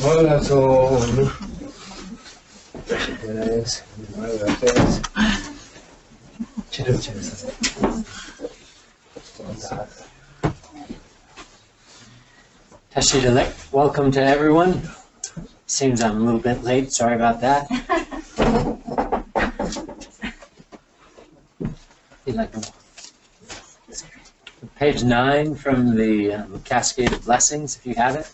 Hola, so yes, Tashida, welcome to everyone. Seems I'm a little bit late, sorry about that. Page 9 from the Cascade of Blessings, if you have it.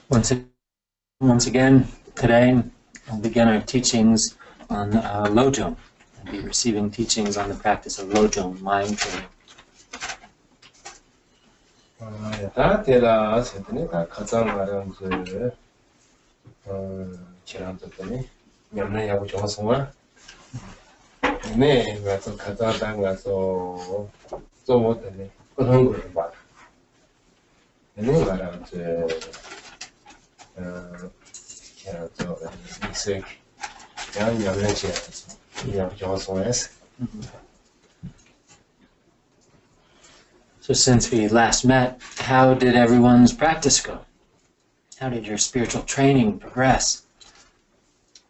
Once again, today we'll begin our teachings on Lojong. We'll be receiving teachings on the practice of Lojong, mind training. So since we last met, how did everyone's practice go? How did your spiritual training progress?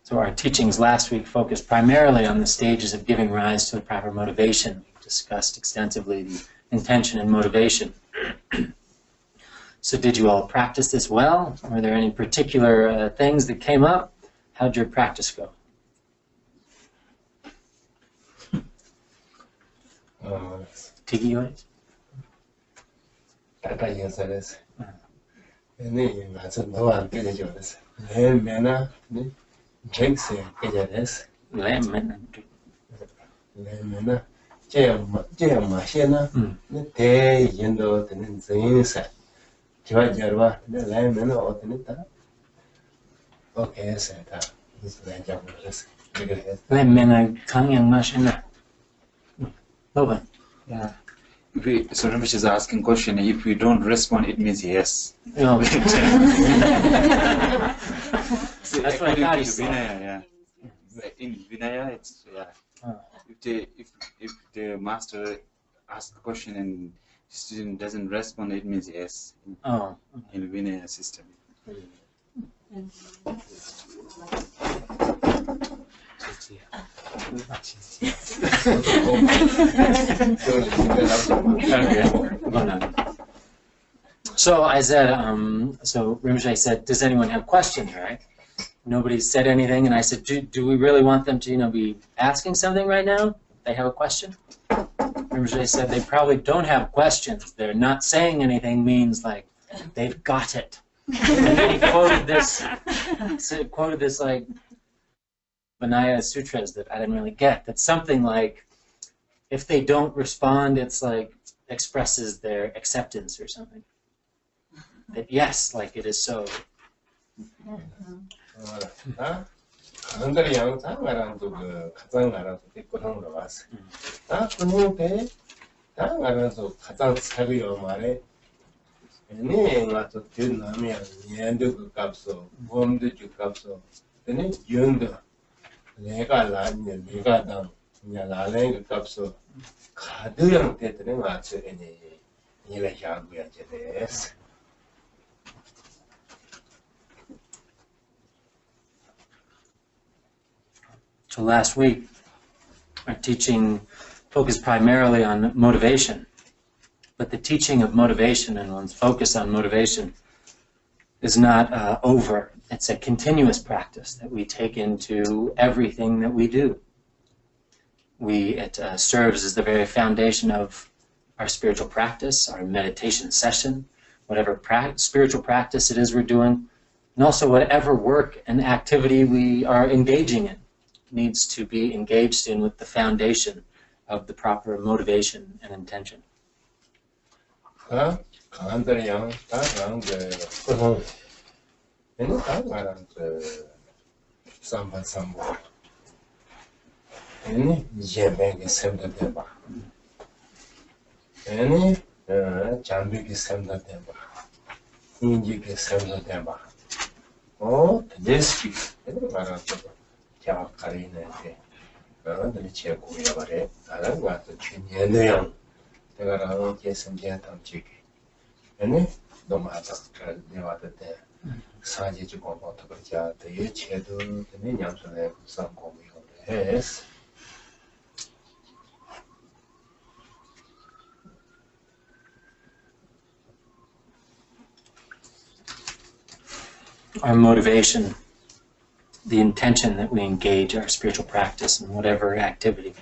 So our teachings last week focused primarily on the stages of giving rise to the proper motivation. We discussed extensively the intention and motivation. So did you all practice this well? Were there any particular things that came up? How'd your practice go? Tiki yours? Yeah. So Rinpoche is asking question. If we don't respond, it means yes. No. That's what I thought he said. Vinaya, yeah. In Vinaya, it's yeah. If the master asks a question and the student doesn't respond, it means yes. Oh. In Vinaya system. So I said, so Rinpoche said, does anyone have questions, right? Nobody said anything, and I said, do we really want them to, be asking something right now? They have a question? Rinpoche said they probably don't have questions. They're not saying anything means like they've got it. And then he quoted this like Vinaya Sutras that I didn't really get. That's something like, if they don't respond, it's like expresses their acceptance or something. That yes, like it is so. So last week, our teaching focused primarily on motivation. But the teaching of motivation and one's focus on motivation is not over. It's a continuous practice that we take into everything that we do. It serves as the very foundation of our spiritual practice, our meditation session, whatever spiritual practice it is we're doing, and also whatever work and activity we are engaging in needs to be engaged in with the foundation of the proper motivation and intention. Our motivation, the intention that we engage our spiritual practice in whatever activity.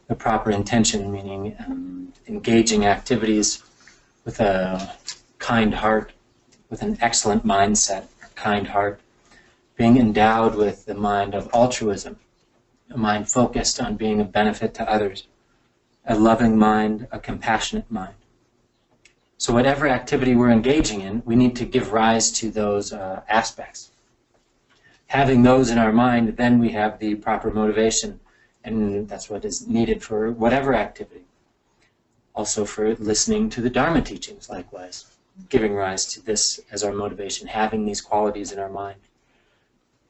The proper intention meaning engaging activities with a kind heart, with an excellent mindset, a kind heart, being endowed with the mind of altruism, a mind focused on being of benefit to others, a loving mind, a compassionate mind. So whatever activity we're engaging in, we need to give rise to those aspects. Having those in our mind, then we have the proper motivation, and that's what is needed for whatever activity. Also for listening to the Dharma teachings, likewise, giving rise to this as our motivation, having these qualities in our mind,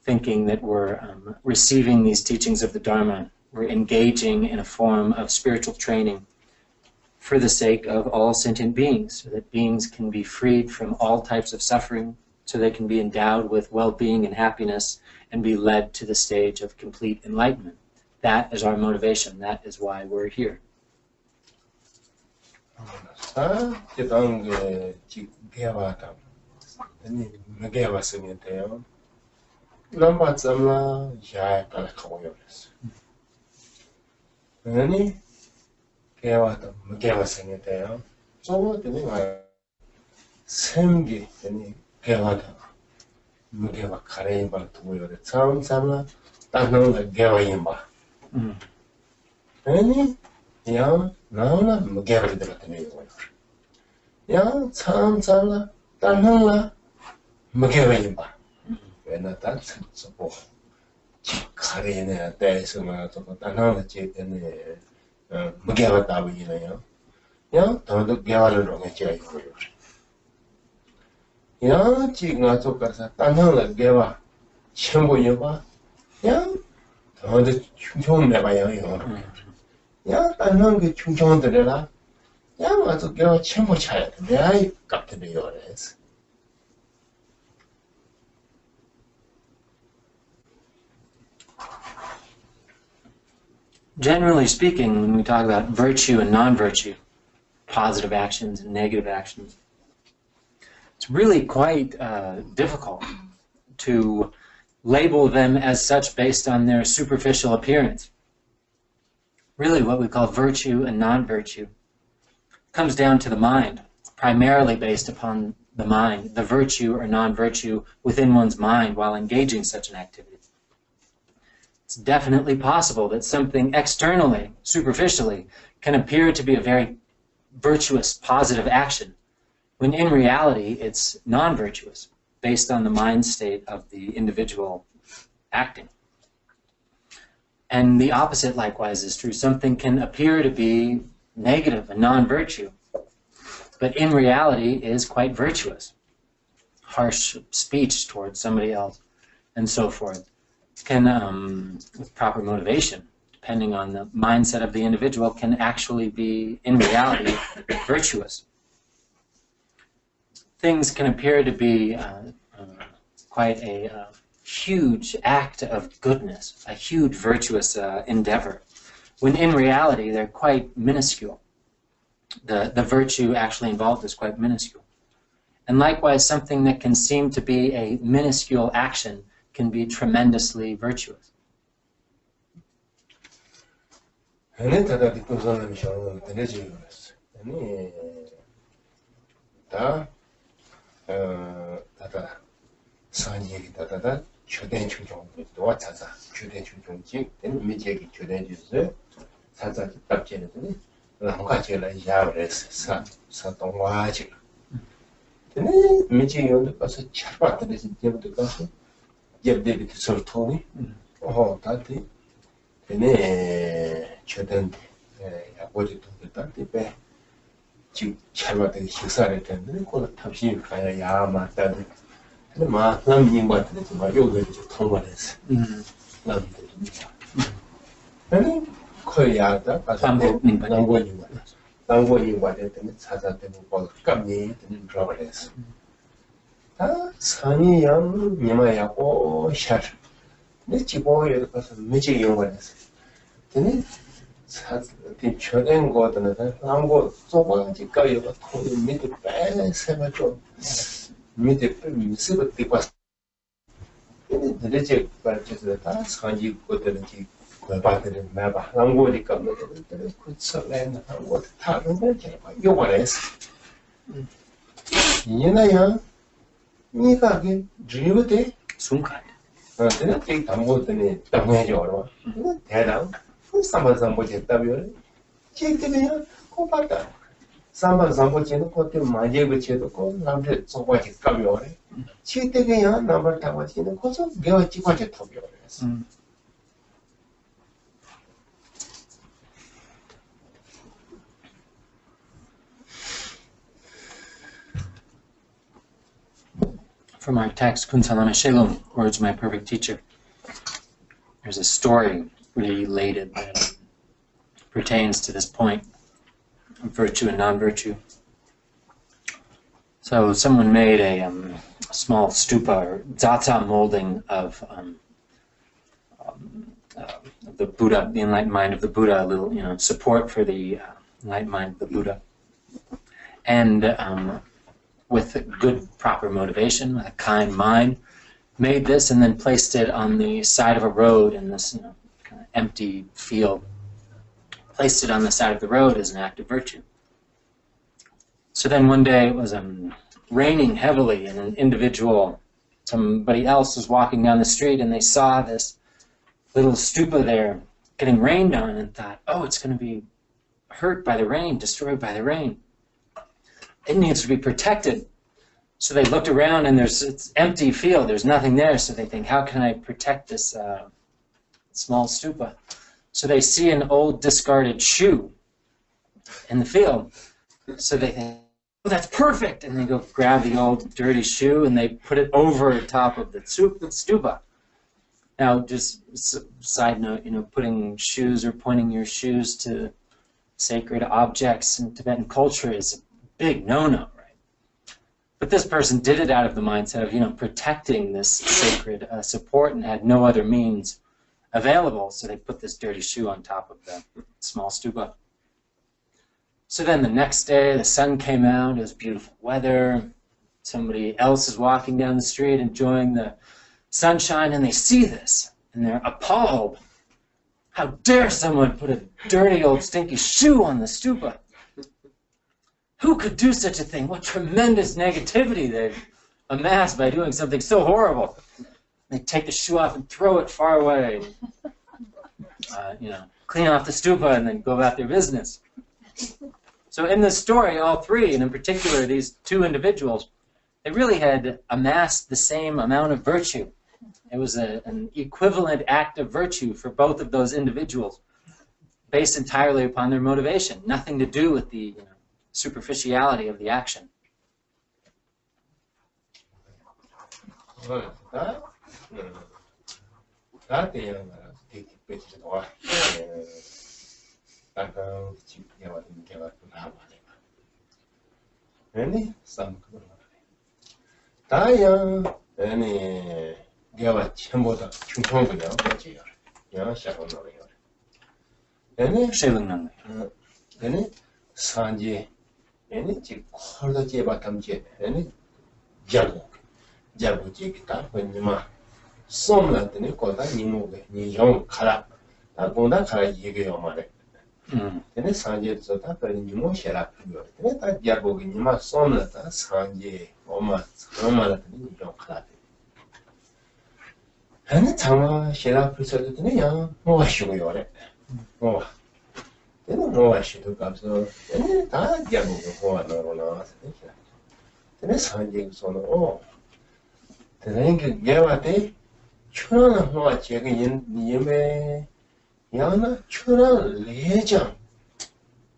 thinking that we're receiving these teachings of the Dharma, we're engaging in a form of spiritual training for the sake of all sentient beings, so that beings can be freed from all types of suffering, so they can be endowed with well-being and happiness and be led to the stage of complete enlightenment. That is our motivation. That is why we're here. Generally speaking, when we talk about virtue and non-virtue, positive actions and negative actions, it's really quite difficult to label them as such based on their superficial appearance. Really what we call virtue and non-virtue comes down to the mind, primarily based upon the mind, the virtue or non-virtue within one's mind while engaging such an activity. It's definitely possible that something externally, superficially, can appear to be a very virtuous, positive action, when in reality it's non-virtuous, based on the mind state of the individual acting. And the opposite likewise is true. Something can appear to be negative, a non-virtue, but in reality is quite virtuous. Harsh speech towards somebody else, and so forth, can, with proper motivation, depending on the mindset of the individual, can actually be, in reality, virtuous. Things can appear to be quite a huge act of goodness, a huge virtuous endeavor, when in reality they're quite minuscule. The virtue actually involved is quite minuscule. And likewise, something that can seem to be a minuscule action can be tremendously virtuous. From our text, Kun Salama Shelum, Words of My Perfect Teacher, there's a story related that pertains to this point of virtue and non-virtue. So someone made small stupa or dzata molding of the Buddha, the enlightened mind of the Buddha, a little, support for the enlightened mind of the Buddha. And with good, proper motivation, with a kind mind, made this and then placed it on the side of a road in this kind of empty field. Placed it on the side of the road as an act of virtue. So then one day it was raining heavily, and an individual, somebody else was walking down the street, and they saw this little stupa there getting rained on and thought, oh, it's going to be hurt by the rain, destroyed by the rain. It needs to be protected. So they looked around, and it's empty field. There's nothing there. So they think, how can I protect this small stupa? So they see an old discarded shoe in the field. So they think, oh, that's perfect. And they go grab the old dirty shoe, and they put it over the top of the stupa. Now, just side note, putting shoes or pointing your shoes to sacred objects in Tibetan culture is a big no-no, right? But this person did it out of the mindset of, protecting this sacred support and had no other means available, so they put this dirty shoe on top of the small stupa. So then the next day, the sun came out, it was beautiful weather, somebody else is walking down the street enjoying the sunshine, and they see this, and they're appalled. How dare someone put a dirty old stinky shoe on the stupa? Who could do such a thing? What tremendous negativity they've amassed by doing something so horrible. They take the shoe off and throw it far away. Clean off the stupa and then go about their business. So in this story, all three, and in particular these two individuals, they really had amassed the same amount of virtue. It was an equivalent act of virtue for both of those individuals, based entirely upon their motivation, nothing to do with the superficiality of the action. Any call the Jebatam Jet, any Jago, Jabujikita, when you ma, some like the Nicola, Nyingma, Kala, Agunda Kala Yigomare. Then a Sanje Zota, and you know, shut up. Then that Jago in Yuma, some like that, Sanje, Oma, Roma, Nyingma Kala. And the Tama, shut up, presented to me, oh, show you oh. They don't know I should have so then I get before no. Then it's hanging so no. Then get what they churn what checking in Yeme Yana churn legion.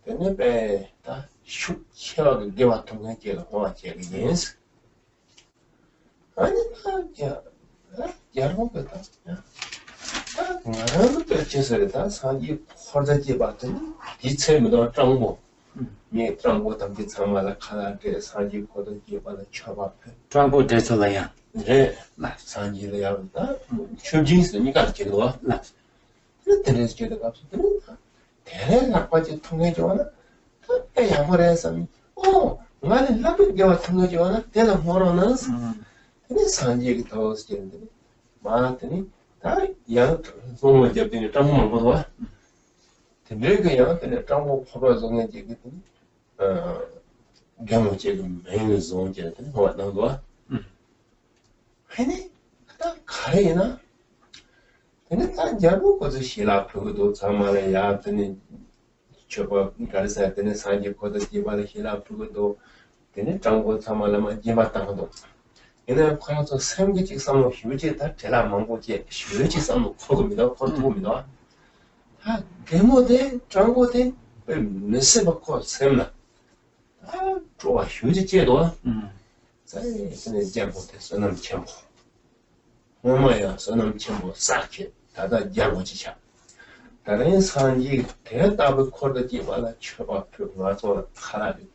Then the bear that should kill give up to make it what checking is. I didn't 나는 그래서 사기 퍼다지 봤더니 이체무도 정보 예 정보 담기 참마다 카나데 사기 퍼다지 받아 쳐봐해 정보 대solaya 네 사기를 야다 춤진스니까 지도 그때는 제가 갑자기 대래 나빠지 통해 줘나 그때 양호해서 나는 나쁘게 통해 줘나 내가 모르는 근데 사기가 더 쓰는데 많았더니 다 양, 소문 잡더니 짱만 보더와. 근데 그 양한테는 짱고 퍼버정에 지거든. 경우 지금 매일 zon지거든. 뭐 나도. 아니, 다 가래나. 근데 다 잡고 거기 시라 프고도 참말에 야더니 저거 가르쳐 때는 산지 거기 집안에 시라 프고도 근데 짱고 참말만 집었다 것도 얘네 가서 생기직 삼로 휴지 다 제라 망고지 휴지 삼로 코도입니다. 코도입니다. 아, 데모데 장고데 메세 받고 셈나. 아, 좋아 휴지 제도. 자, 이제 장고데 선남 첨부. 뭐야, 선남 첨부 싹게 다다 장고지차. 다른 산지 대답을 코르지 말아 쳐봐 펴 가서 하라리.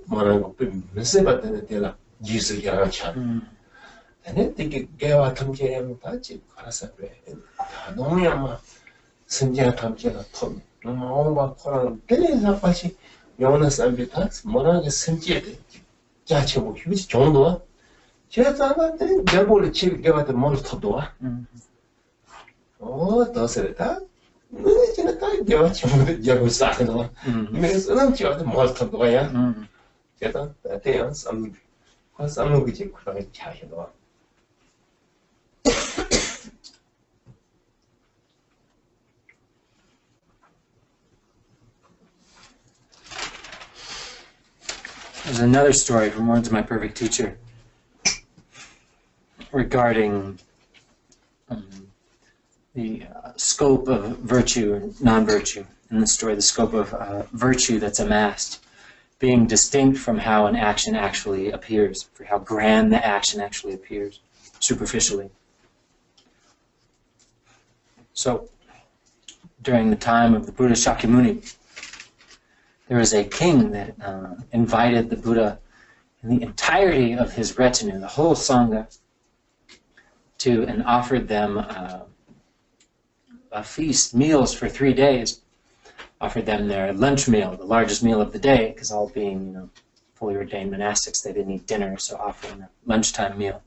뭐라는 거 메세 받는 데라 Jesus Yarachan. And then they gave out Tamjam Tachi, Karasabe, and Nomyama, Sinja Tamjana Tom, Nomba Koran, Telesapachi, Jonas and Vitas, Monaga Sinjed, Jacho, huge Jondoa. Chazana, Double Chief gave out the Montodoa. Oh, does it that? Give us Jerusalem. Because I don't know the Montodoa. Get on that day on some which you could charge it on. There's another story from Words of My Perfect Teacher regarding the scope of virtue and non-virtue. In the story, the scope of virtue that's amassed being distinct from how an action actually appears, for how grand the action actually appears, superficially. So, during the time of the Buddha Shakyamuni, there was a king that invited the Buddha and the entirety of his retinue, the whole sangha, and offered them a feast, meals for 3 days. Offered them their lunch meal, the largest meal of the day, because all being, fully ordained monastics, they didn't eat dinner, so offering a lunchtime meal.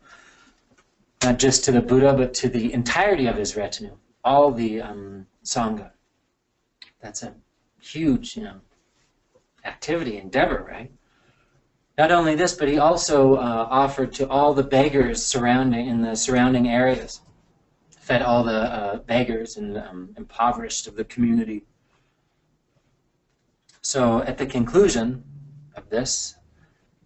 Not just to the Buddha, but to the entirety of his retinue, all the sangha. That's a huge, activity, endeavor, right? Not only this, but he also offered to all the beggars in the surrounding areas, fed all the beggars and impoverished of the community. So at the conclusion of this,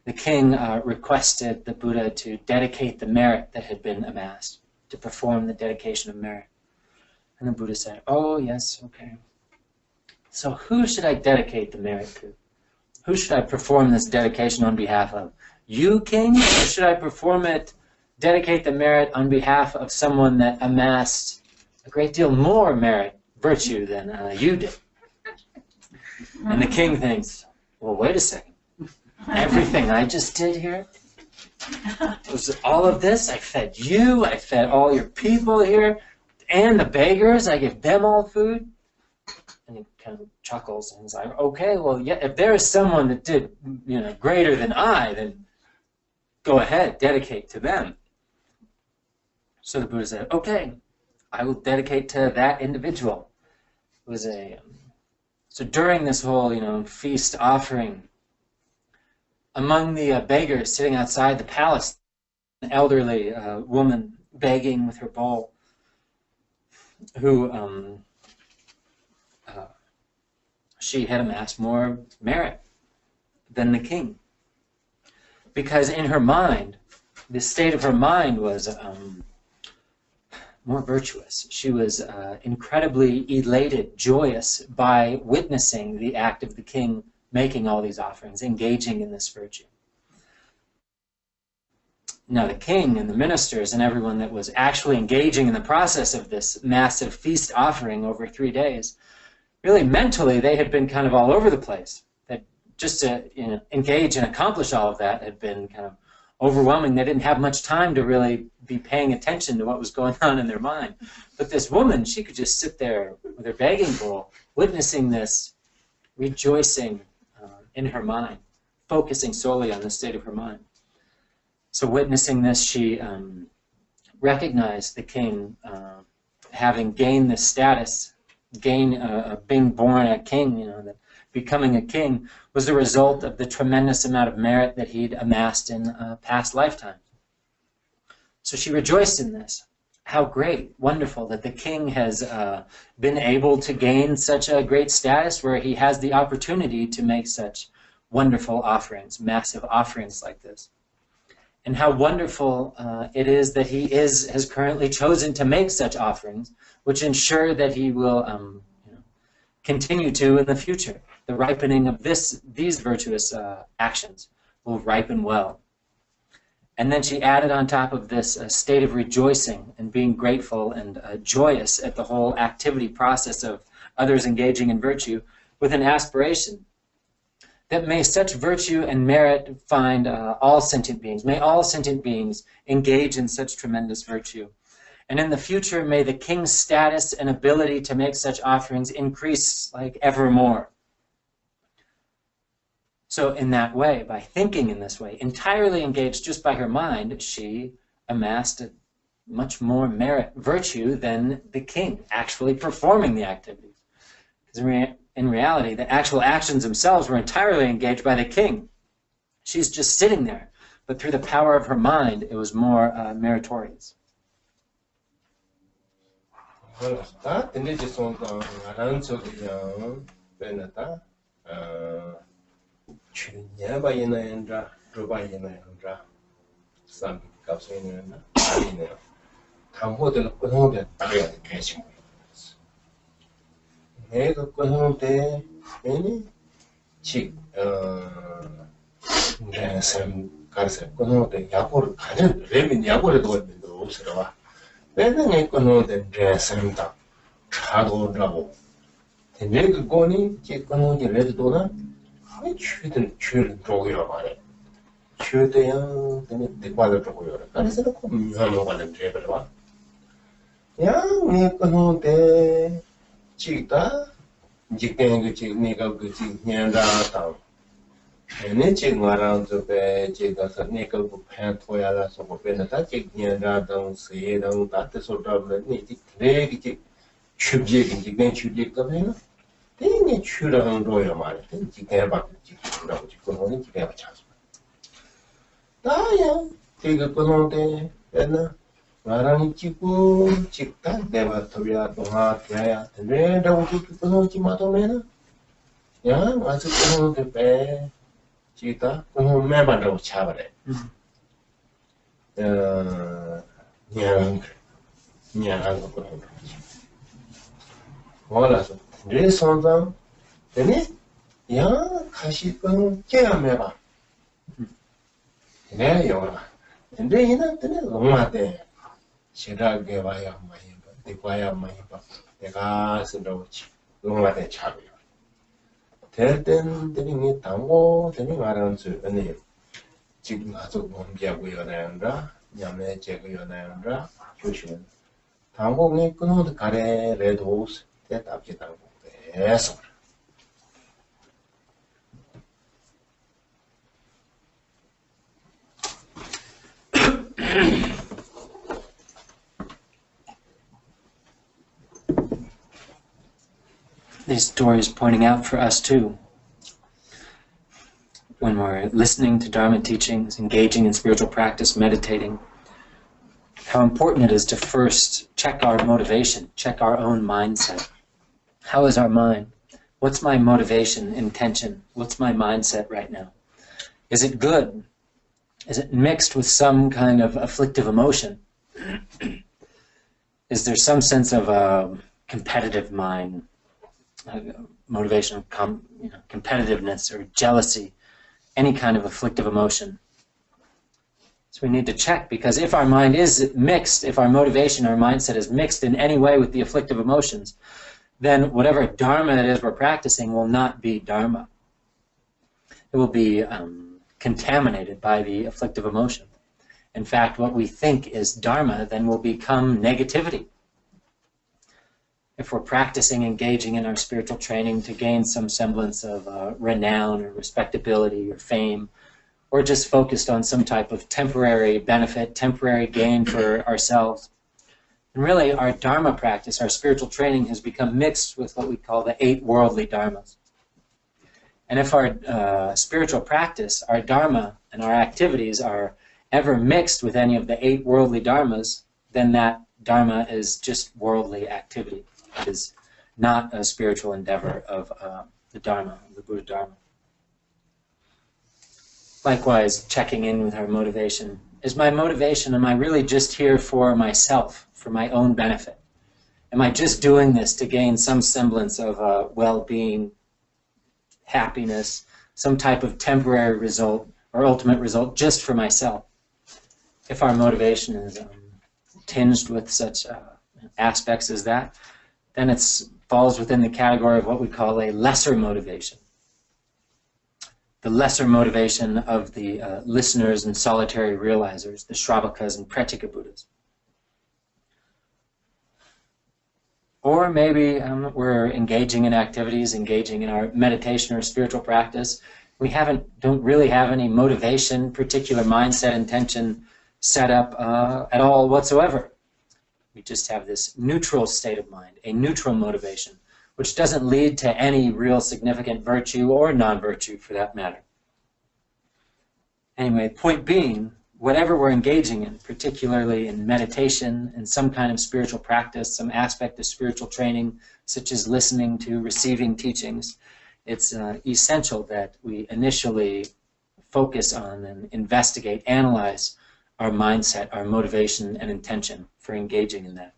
the king requested the Buddha to dedicate the merit that had been amassed, to perform the dedication of merit. And the Buddha said, oh yes, okay. So who should I dedicate the merit to? Who should I perform this dedication on behalf of? You, king? Or should I dedicate the merit on behalf of someone that amassed a great deal more merit, virtue, than you did? And the king thinks, well, wait a second. Everything I just did here? Was all of this? I fed you, I fed all your people here, and the beggars, I give them all food? And he kind of chuckles and he's like, okay, well, yeah, if there is someone that did, greater than I, then go ahead, dedicate to them. So the Buddha said, okay, I will dedicate to that individual. It was so during this whole, feast offering, among the beggars sitting outside the palace, an elderly woman begging with her bowl, who she had amassed more merit than the king. Because in her mind, the state of her mind was more virtuous. She was incredibly elated, joyous by witnessing the act of the king making all these offerings, engaging in this virtue. Now the king and the ministers and everyone that was actually engaging in the process of this massive feast offering over 3 days, really mentally they had been kind of all over the place. That just to engage and accomplish all of that had been kind of overwhelming. They didn't have much time to really be paying attention to what was going on in their mind. But this woman, she could just sit there with her begging bowl, witnessing this, rejoicing in her mind, focusing solely on the state of her mind. So witnessing this, she recognized the king having gained this status, being born a king, that becoming a king was the result of the tremendous amount of merit that he'd amassed in past lifetimes. So she rejoiced in this. How great, wonderful that the king has been able to gain such a great status where he has the opportunity to make such wonderful offerings, massive offerings like this. And how wonderful it is that he has currently chosen to make such offerings, which ensure that he will continue to in the future. The ripening of these virtuous actions will ripen well. And then she added on top of this a state of rejoicing and being grateful and joyous at the whole activity process of others engaging in virtue with an aspiration that may such virtue and merit find all sentient beings. May all sentient beings engage in such tremendous virtue. And in the future, may the king's status and ability to make such offerings increase like evermore. So in that way, by thinking in this way, entirely engaged just by her mind, she amassed a much more merit, virtue than the king actually performing the activities. Because in reality, the actual actions themselves were entirely engaged by the king. She's just sitting there, but through the power of her mind, it was more meritorious. 내가 끊는데 즉 랜섬 가서 끊는데 약을 가진 레빈 약을 도는데 없어라. 내가 끊는데 랜섬다 차도라고. 내가 거니 즉 끊는데 레드도나 왜 취든 취를 droge라 말해. 취대야 되는 대과를 droge라. 그래서 그 미하는 거는 돼버려. 야, 내가 끊는데 Chita, Jikan, Nika, Nyanda, and then Ching around the bed, Jikas, Nika, Pantoya, so Benata, Nyanda, don't say, don't that the sort of native, they should jig and Jikan should jig the vein. Then it should have royal market, you can't about it, you can only have a chance. Daya, take a cononte, and Marang Chiku, Chika, never Toria, Doha, and then don't keep the Matomena. Yeah, as it goes the bear, Chita, who never know Chavare. Nyang, All as this on them, then it, yeah, Kashiko, Kiameva. There you are. And then you know, the Shirage Vaya Mahiba, the Vaya Mahiba, the gas and Dochi, Loma de Chavio. Tell them, telling it Tango, telling around to a name. Chignazo Bombia Guyanandra, Yame Cheguyanandra, Fusion. Tango Nikuno, the Care, Red Hose, that up to Tango. Yes. These stories pointing out for us too, when we're listening to Dharma teachings, engaging in spiritual practice, meditating, how important it is to first check our motivation, check our own mindset. How is our mind? What's my motivation, intention? What's my mindset right now? Is it good? Is it mixed with some kind of afflictive emotion? Is there some sense of a competitive mind? Motivation of competitiveness or jealousy, any kind of afflictive emotion. So we need to check, because if our mind is mixed, if our motivation or mindset is mixed in any way with the afflictive emotions, then whatever dharma it is we're practicing will not be dharma. It will be contaminated by the afflictive emotion. In fact, what we think is dharma then will become negativity. If we're practicing engaging in our spiritual training to gain some semblance of renown or respectability or fame, or just focused on some type of temporary benefit, temporary gain for ourselves, and really our dharma practice, our spiritual training, has become mixed with what we call the 8 worldly dharmas. And if our spiritual practice, our dharma and our activities are ever mixed with any of the 8 worldly dharmas, then that dharma is just worldly activity. It is not a spiritual endeavor of the Dharma, the Buddha Dharma. Likewise, checking in with our motivation. Is my motivation, am I really just here for myself, for my own benefit? Am I just doing this to gain some semblance of well-being, happiness, some type of temporary result or ultimate result just for myself? If our motivation is tinged with such aspects as that, then it falls within the category of what we call a lesser motivation. the lesser motivation of the listeners and solitary realizers, the Shravakas and Pratika Buddhas. Or maybe we're engaging in activities, engaging in our meditation or spiritual practice. We don't really have any motivation, particular mindset, intention set up at all whatsoever. We just have this neutral state of mind, a neutral motivation, which doesn't lead to any real significant virtue or non-virtue for that matter. Anyway, point being, whatever we're engaging in, particularly in meditation and some kind of spiritual practice, some aspect of spiritual training, such as listening to, receiving teachings, it's essential that we initially focus on and investigate, analyze our mindset, our motivation and intention for engaging in that.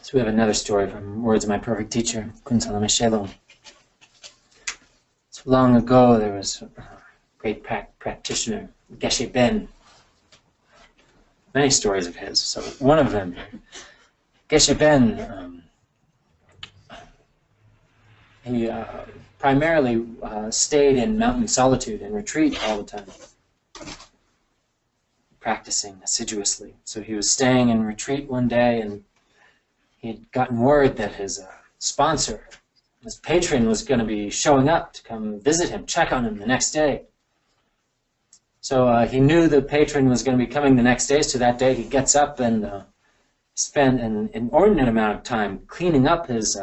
So we have another story from Words of My Perfect Teacher, Kunsalama Shelom. So long ago there was a great practitioner, Geshe Ben. Many stories of his. So one of them, Geshe Ben, he primarily stayed in mountain solitude and retreat all the time, practicing assiduously. So he was staying in retreat one day, and he'd gotten word that his sponsor, his patron, was going to be showing up to come visit him, check on him the next day. So he knew the patron was going to be coming the next day, so that day he gets up and spent an inordinate amount of time cleaning up his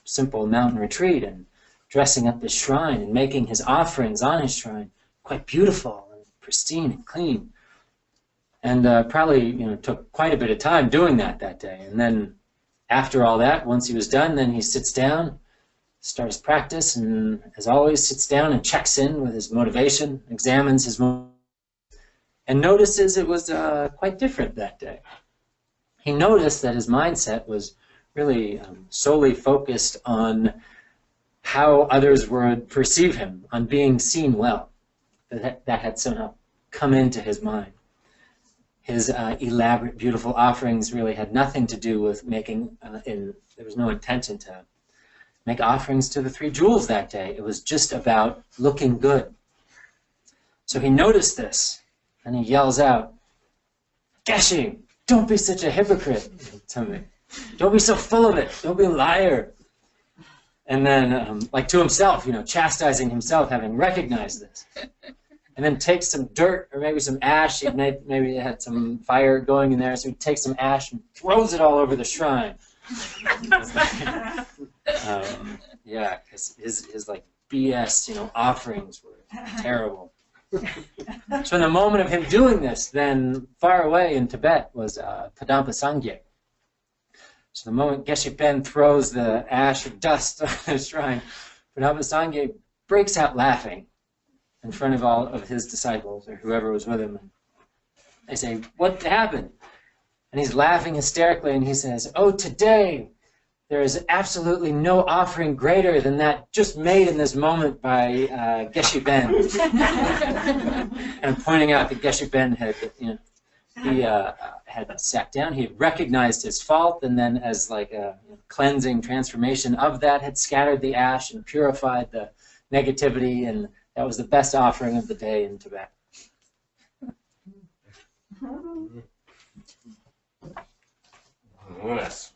simple mountain retreat and dressing up his shrine and making his offerings on his shrine quite beautiful and pristine and clean. And probably took quite a bit of time doing that day. And then after all that, once he was done, then he sits down, starts practice, and as always sits down and checks in with his motivation, examines his motivation, and notices it was quite different that day. He noticed that his mindset was really solely focused on how others would perceive him, on being seen well. That had somehow come into his mind. His elaborate, beautiful offerings really had nothing to do with making, there was no intention to make offerings to the three jewels that day. It was just about looking good. So he noticed this, and he yells out, "Geshe, don't be such a hypocrite." Don't be so full of it. Don't be a liar. And then, like to himself, chastising himself, having recognized this. And then takes some dirt or maybe some ash. Maybe it had some fire going in there, so he takes some ash and throws it all over the shrine. Yeah, because his like BS, offerings were terrible. So in the moment of him doing this, then far away in Tibet was Padampa Sangye. So the moment Geshe-pen throws the ash or dust on the shrine, Padampa Sangye breaks out laughing in front of all of his disciples or whoever was with him. And they say, "What happened?" And he's laughing hysterically, and he says, "Oh, today there is absolutely no offering greater than that just made in this moment by Geshe-pen." And pointing out that Geshe-pen had, had sat down, he had recognized his fault, and then as like a cleansing transformation of that, had scattered the ash and purified the negativity, and that was the best offering of the day in Tibet. Yes.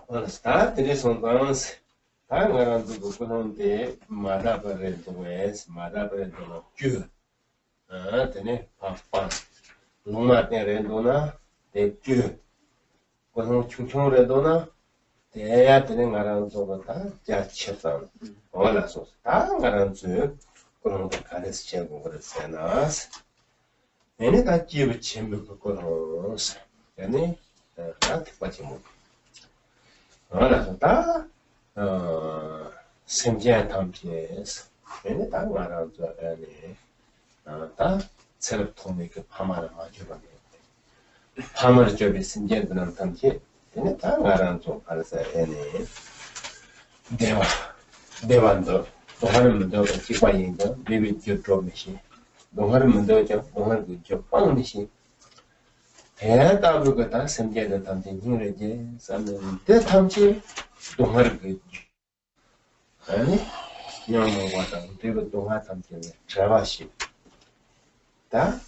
Well, start this on balance. I'm going to go on the Madabaret, Madabaret, Jew. Then Papa. Luma Rendona, the Jew. When Chunchon Redona, the air telling around Zogata, Jachan. All us. I'm going to go on the Kalis check over the Senas. Any that Jew chamber colors. Any that what you move. All us. Semjan Tampies. Any time around any. That self-tonic Pamara Majuba. Pamara job is in general Tampi. Any time around to Palasa any. Devando. The Harmando, Chipainga, maybe your drop machine. The Harmando, the Harmando, your pound machine. Head out of the Semjan Tampi, some the Tampi, the Harmando. Any young water, David don't have something. Travashi. 다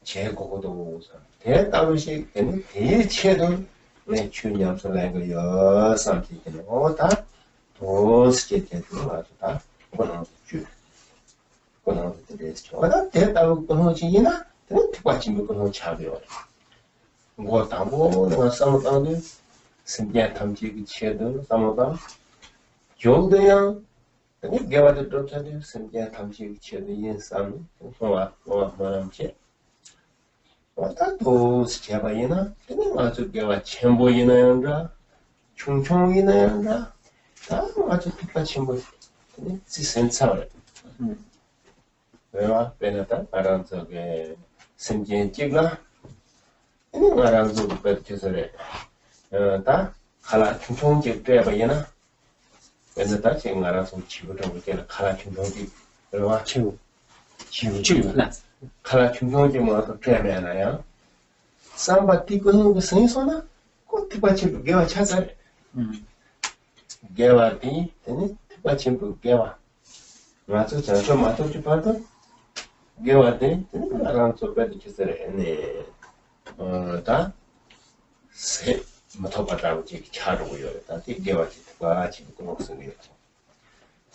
제고도 대다우시 되는 대체도 내 주념서 내가 여삼티는 오다 도스게 되는 거다 그거는 주 그거는 되겠죠 오다 대다우 그거지나 되는 특과지 그거는 차별 뭐 담고 내가 싸우다는 신기한 탐지기 체도 싸우다 조대양 Then give out the doctor, some get tamsi, cherry, some, what I'm check. What that goes, Chabayina, then I want to give a chambo in Andra, Chungchong in Andra, I want to pick a chambo. It's sensible. Well, Benata, around the Saint Jigla, and then around the Bertizere. That, Hala Chungchong Jabayina. When the touching around some children will get a color chungi, the watch you. Color chungi was a train, I am. Somebody going to say so. Go to what you give a chazar. Give a tea, then it what you give a matter to matter to pardon. Give a day, then around to bed and that say. Matopata Chatral, that he gave it to Gachi Grossing.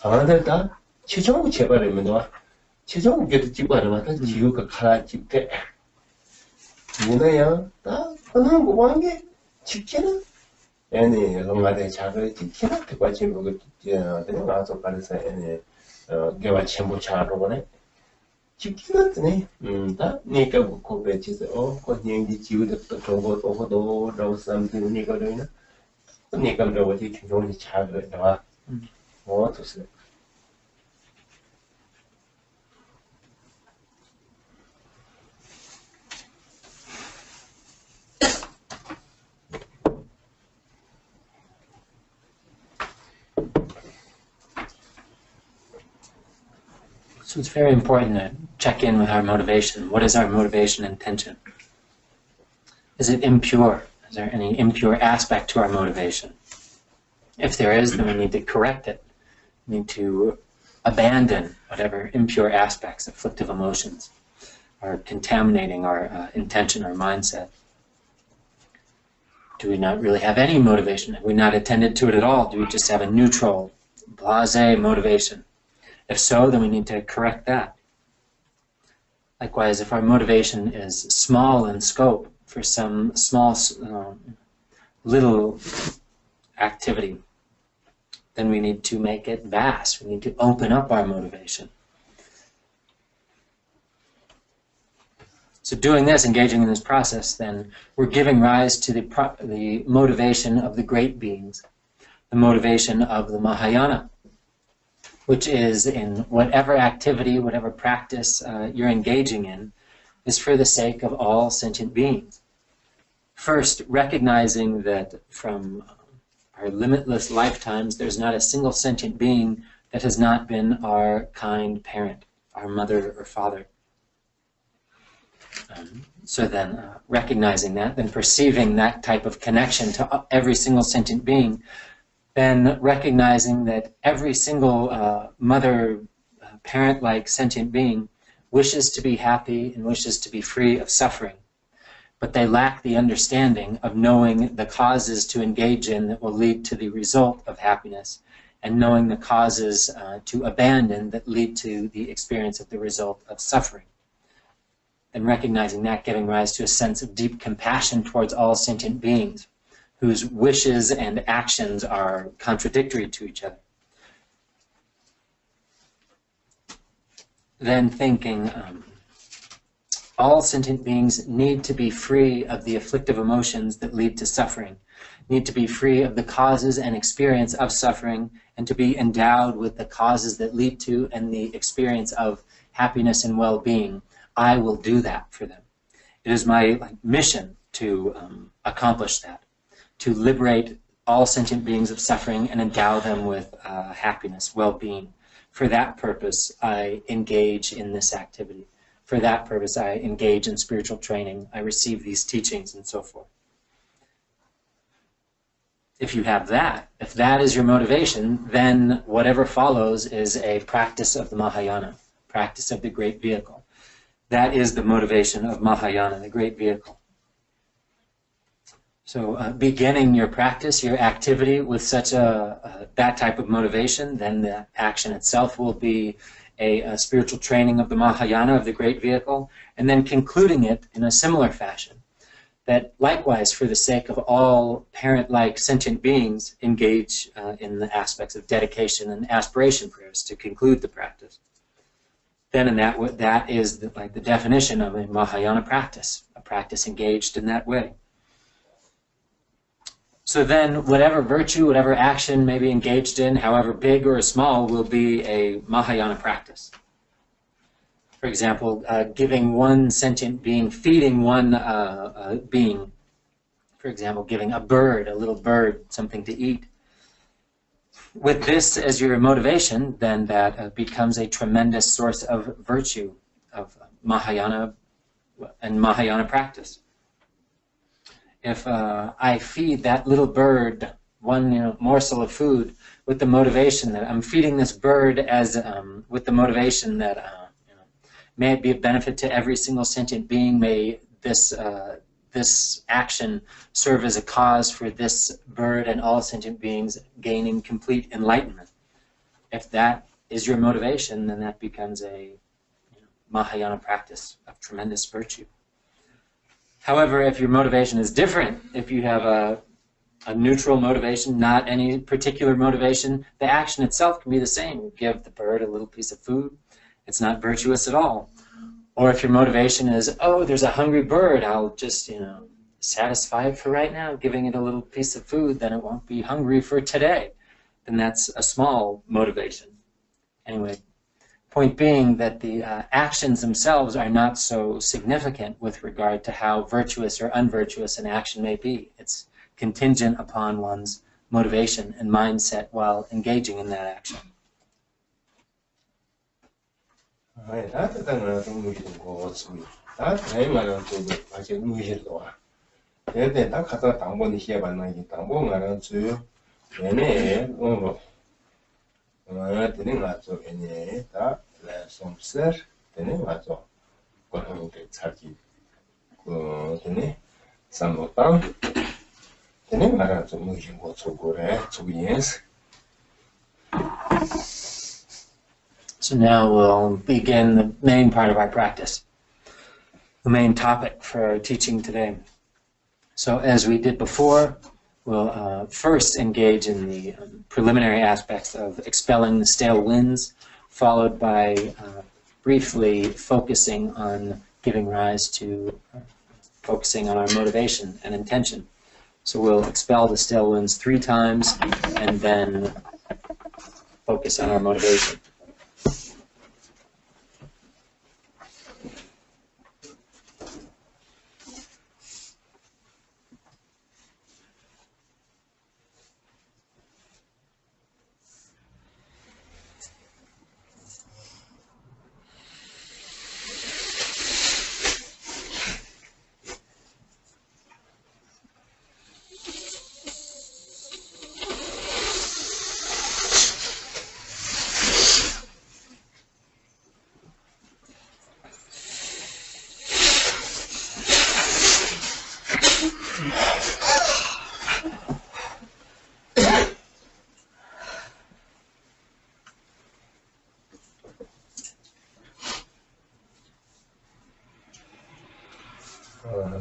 However, Chijong Chebarimino, Chijong get Chibarama, Yuka Karachi. Yinaya, that one chicken, any longer charity, chicken, to watch him with the last of Paris and give a chamber chart over it. Chicken, that Nika will compete is all continuing the chew the trouble over the road or something Nika doing. Nika know what he can only chat with the what to say. So it's very important to check in with our motivation. What is our motivation intention? Is it impure? Is there any impure aspect to our motivation? If there is, then we need to correct it. We need to abandon whatever impure aspects, afflictive emotions, are contaminating our intention, our mindset. Do we not really have any motivation? Have we not attended to it at all? Do we just have a neutral, blasé motivation? If so, then we need to correct that. Likewise, if our motivation is small in scope for some small, little activity, then we need to make it vast. We need to open up our motivation. So doing this, engaging in this process, then we're giving rise to the motivation of the great beings, the motivation of the Mahayana, which is in whatever activity, whatever practice you're engaging in, is for the sake of all sentient beings. First, recognizing that from our limitless lifetimes, there's not a single sentient being that has not been our kind parent, our mother or father. So then, recognizing that, then perceiving that type of connection to every single sentient being, then recognizing that every single mother, parent-like sentient being wishes to be happy and wishes to be free of suffering, but they lack the understanding of knowing the causes to engage in that will lead to the result of happiness, and knowing the causes to abandon that lead to the experience of the result of suffering. And recognizing that, giving rise to a sense of deep compassion towards all sentient beings whose wishes and actions are contradictory to each other. Then thinking, all sentient beings need to be free of the afflictive emotions that lead to suffering, need to be free of the causes and experience of suffering, and to be endowed with the causes that lead to and the experience of happiness and well-being. I will do that for them. It is my mission to accomplish that, to liberate all sentient beings of suffering and endow them with happiness, well-being. For that purpose, I engage in this activity. For that purpose, I engage in spiritual training. I receive these teachings and so forth. If you have that, if that is your motivation, then whatever follows is a practice of the Mahayana, practice of the great vehicle. That is the motivation of Mahayana, the great vehicle. So beginning your practice, your activity with such that type of motivation, then the action itself will be a spiritual training of the Mahayana, of the great vehicle, and then concluding it in a similar fashion. That likewise, for the sake of all parent-like sentient beings, engage in the aspects of dedication and aspiration prayers to conclude the practice. Then in that is the definition of a Mahayana practice, a practice engaged in that way. So then whatever virtue, whatever action may be engaged in, however big or small, will be a Mahayana practice. For example, giving one sentient being, feeding one being, for example, giving a little bird, something to eat. With this as your motivation, then that becomes a tremendous source of virtue, of Mahayana and Mahayana practice. If I feed that little bird one morsel of food with the motivation that I'm feeding this bird as with the motivation that may it be of benefit to every single sentient being, may this action serve as a cause for this bird and all sentient beings gaining complete enlightenment. If that is your motivation, then that becomes a Mahayana practice of tremendous virtue. However, if your motivation is different, if you have a neutral motivation, not any particular motivation, the action itself can be the same. You give the bird a little piece of food, it's not virtuous at all. Or if your motivation is, oh, there's a hungry bird, I'll just, satisfy it for right now, giving it a little piece of food, then it won't be hungry for today. Then that's a small motivation. Anyway, point being that the actions themselves are not so significant with regard to how virtuous or unvirtuous an action may be. It's contingent upon one's motivation and mindset while engaging in that action. Then I to move you to go to yes. So now we'll begin the main part of our practice, the main topic for our teaching today. So as we did before, we'll first engage in the preliminary aspects of expelling the stale winds, followed by briefly focusing on giving rise to focusing on our motivation and intention. So we'll expel the stale winds 3 times and then focus on our motivation.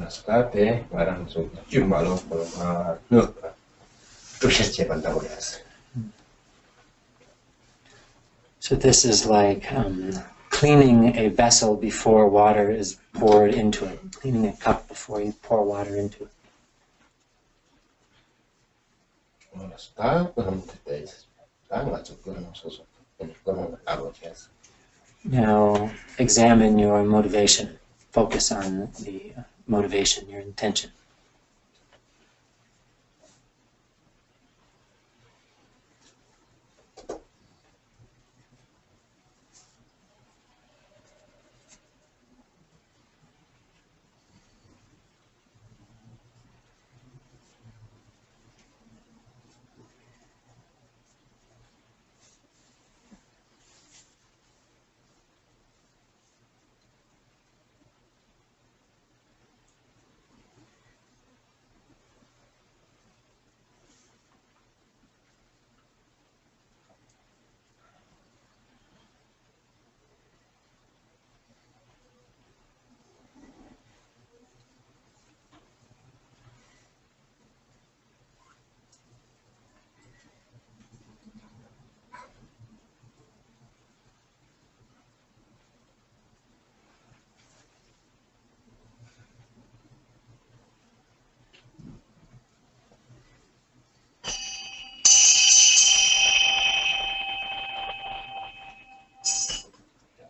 State, 말하면 좀 말로 넣을까? 또 실제 반다고 해서. So this is like cleaning a vessel before water is poured into it, cleaning a cup before you pour water into it. Now examine your motivation. Focus on the motivation, your intention.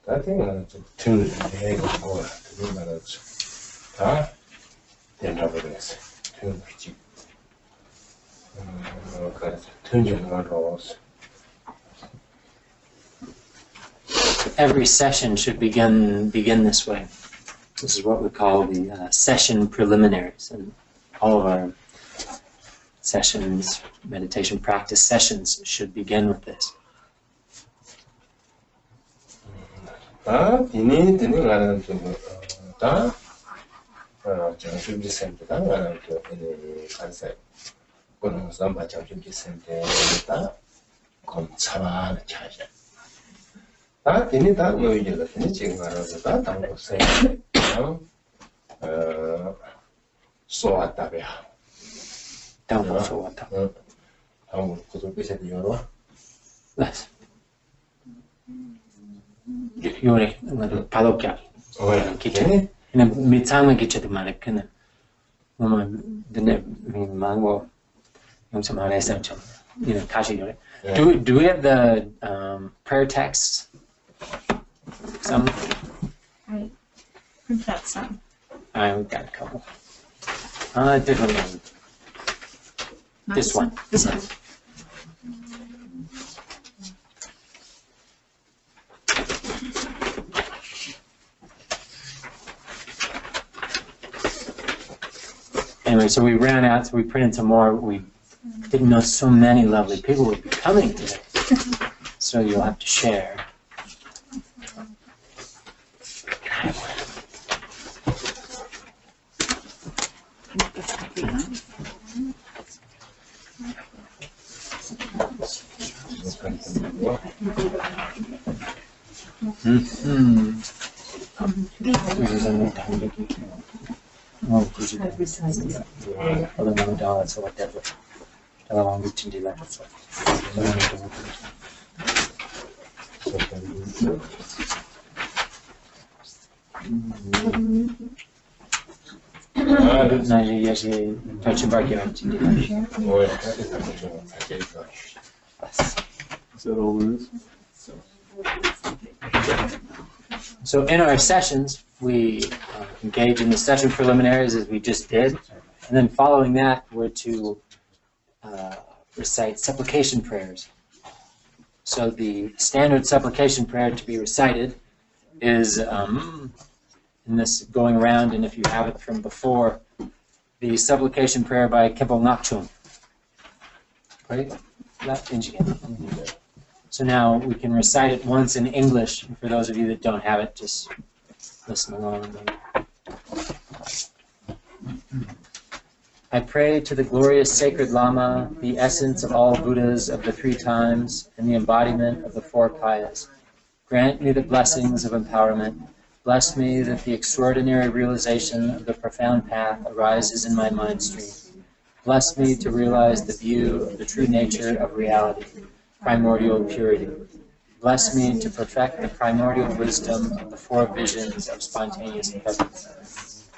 I think I'm tuned to more to minutes. Huh? Then over this. Tune Every session should begin this way. This is what we call the session preliminaries, and all of our sessions, meditation practice sessions, should begin with this. 이니 되는 거는 좀 다. 정신이 센터가 나는 그 컨셉. 그런 삼바 정신이 센터다. 검사만 찾아. 다 되니 다 노이제가 되니 지금 알아서 다 당고세. 소왔다베야. 당고 소왔다. 당고 그도 비슷해 요로. 네. 요래 parroquial. kitchen. Ina mitang kitchen mane kana. Mama dene mango yung sa mane sa chum. You know, kashi yore. Do we have the prayer texts? Some. I print out some. I've got a couple. Different one. This one. This one. Anyway, so we ran out, so we printed some more. We didn't know so many lovely people would be coming today. So you'll have to share. So in our sessions, we engage in the session preliminaries as we just did, and then following that, we're to recite supplication prayers. So the standard supplication prayer to be recited is in this going around, and if you have it from before, the supplication prayer by Khenpo Ngagchung. Right? So now we can recite it once in English. For those of you that don't have it, just listen along. I pray to the glorious sacred Lama, the essence of all Buddhas of the 3 times, and the embodiment of the 4 Kayas. Grant me the blessings of empowerment. Bless me that the extraordinary realization of the profound path arises in my mind stream. Bless me to realize the view of the true nature of reality, primordial purity. Bless me to perfect the primordial wisdom of the 4 visions of spontaneous presence.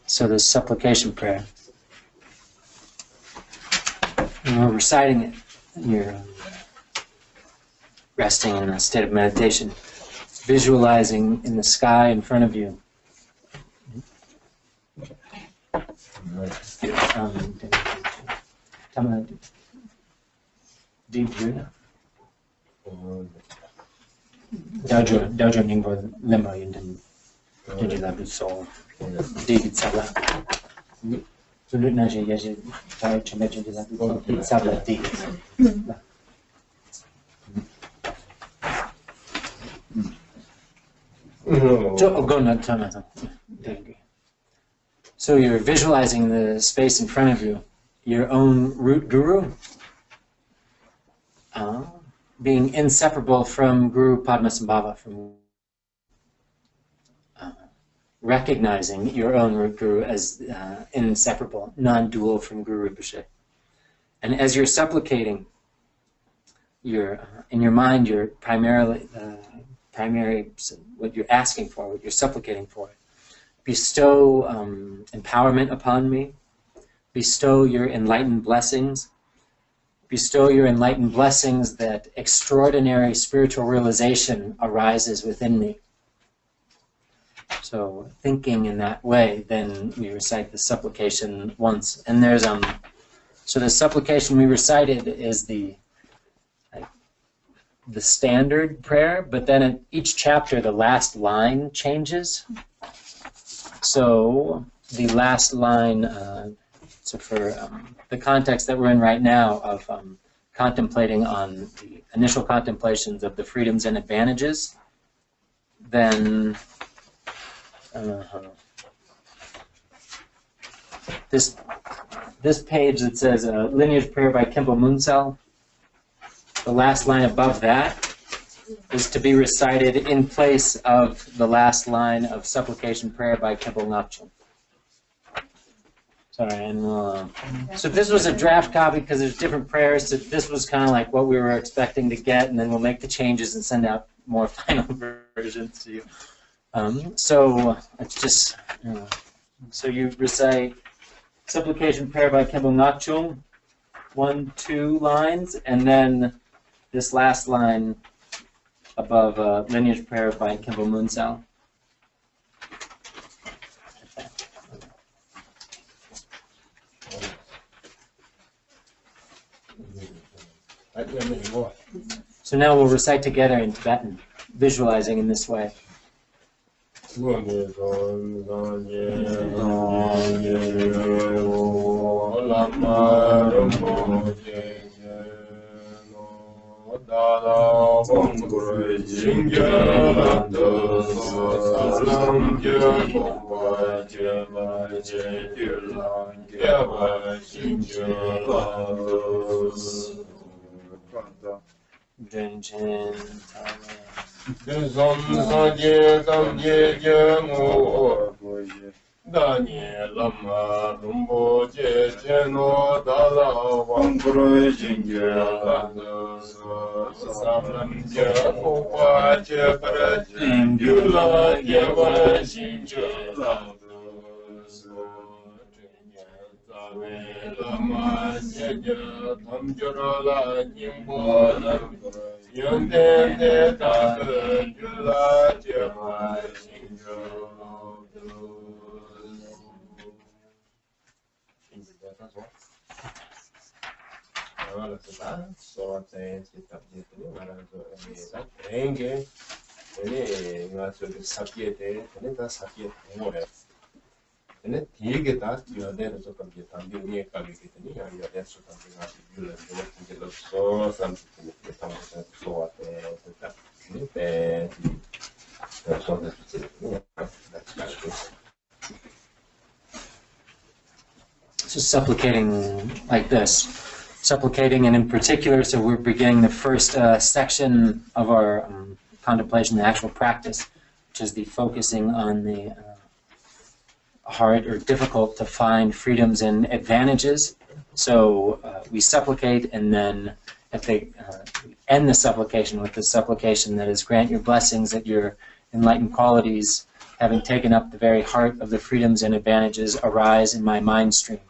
So this supplication prayer, when we're reciting it, you're resting in a state of meditation, visualizing in the sky in front of you. Dojo Nyingma Lemma Yundan Jinjilabu Soul David Sala. Naji Yaji Chemchok Sala David. So you're visualizing the space in front of you, your own root guru, being inseparable from Guru Padmasambhava, from recognizing your own root guru as inseparable, non-dual from Guru Rinpoche. And as you're supplicating, in your mind, you're primary, what you're asking for, what you're supplicating for. Bestow empowerment upon me. Bestow your enlightened blessings. Bestow your enlightened blessings that extraordinary spiritual realization arises within me. So thinking in that way, then we recite the supplication once. And there's so the supplication we recited is the standard prayer, but then in each chapter the last line changes. So the last line, so for the context that we're in right now of contemplating on the initial contemplations of the freedoms and advantages, then this page that says Lineage Prayer by Khenpo Munsal, the last line above that is to be recited in place of the last line of Supplication Prayer by Khenpo Ngagchung. Sorry, and so this was a draft copy because there's different prayers. So this was kind of like what we were expecting to get, and then we'll make the changes and send out more final versions to you. So it's just, so you recite Supplication Prayer by Khenpo Ngagchung, 1, 2 lines, and then this last line above Lineage Prayer by Khenpo Munsal. So now we'll recite together in Tibetan, visualizing in this way. Lama Rinpoche Cheno Dala Wangpuru Jingya Samlam Upa Chepara Jingya Yeva Jingya Lama Jaya Tamjurala Nyingma Yonde De Taka Jula Jeva Jingya. Allora, so se si sta dietro, ma la prende, e ma se sapete, tenete sapete muore. E tiene da io adesso cambia tanto ne capite io adesso cambia più la che lo so sempre che stiamo so a te so da succede. So supplicating like this. Supplicating, and in particular, so we're beginning the first section of our contemplation, the actual practice, which is the focusing on the hard or difficult to find freedoms and advantages. So we supplicate, and then at the end the supplication with the supplication that is, grant your blessings that your enlightened qualities, having taken up the very heart of the freedoms and advantages, arise in my mind stream.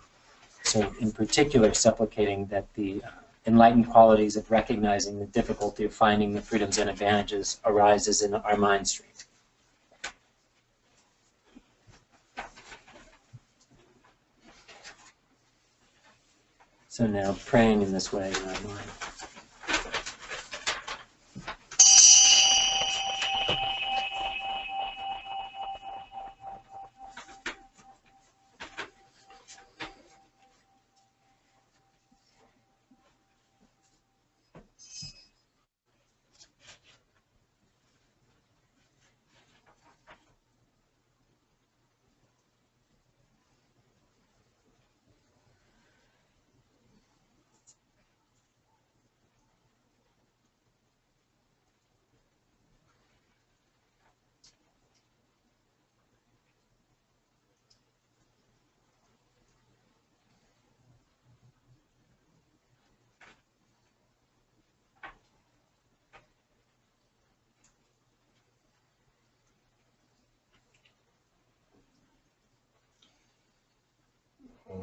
So in particular, supplicating that the enlightened qualities of recognizing the difficulty of finding the freedoms and advantages arises in our mind stream. So now praying in this way in our mind.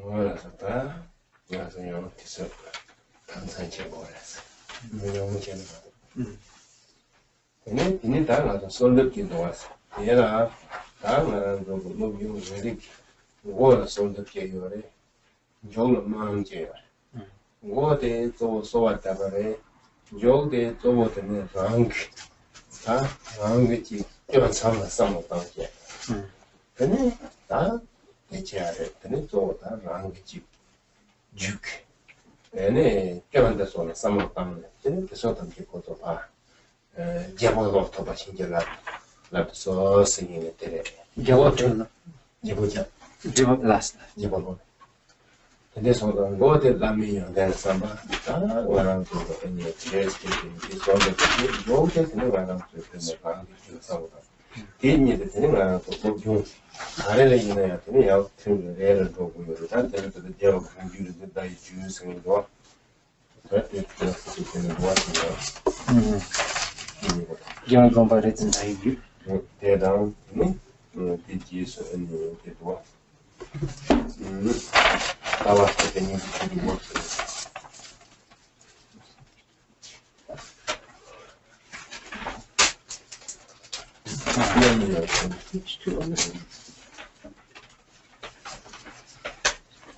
Ora sta, ya sono ti so tanto ora. Non c'è nada. Ini da la solve che do as. Era da la do no yu veri. Ora solve che io re. Jong mangje. Wo de to so wa ta re. Jong de to wo de ne rang. Da rang ji yo chang la sam dang jie. Ini da Echare, tenuto da rangi juk. Ene, che vanda sono samotamne. Tenuto sotto che cosa fa. Diavolo to basingela. La so singine tere. Diavolo. Diavolo last. Diavolo. Ede sono ngote la mia del samba. Ah, guarda tutto e niente. Che sono che io che ne guarda tutto ne fa che samba. 대인이 되는 거야. 좀 아래에 있는 애들이 약간 애를 보고 그러다 때도 내가 공부를 듣다 이 주성도 그렇게 되는 거 같아요. Yo comparé tentayu. 대당 뒤에서 되도 나왔을 때는 주는 거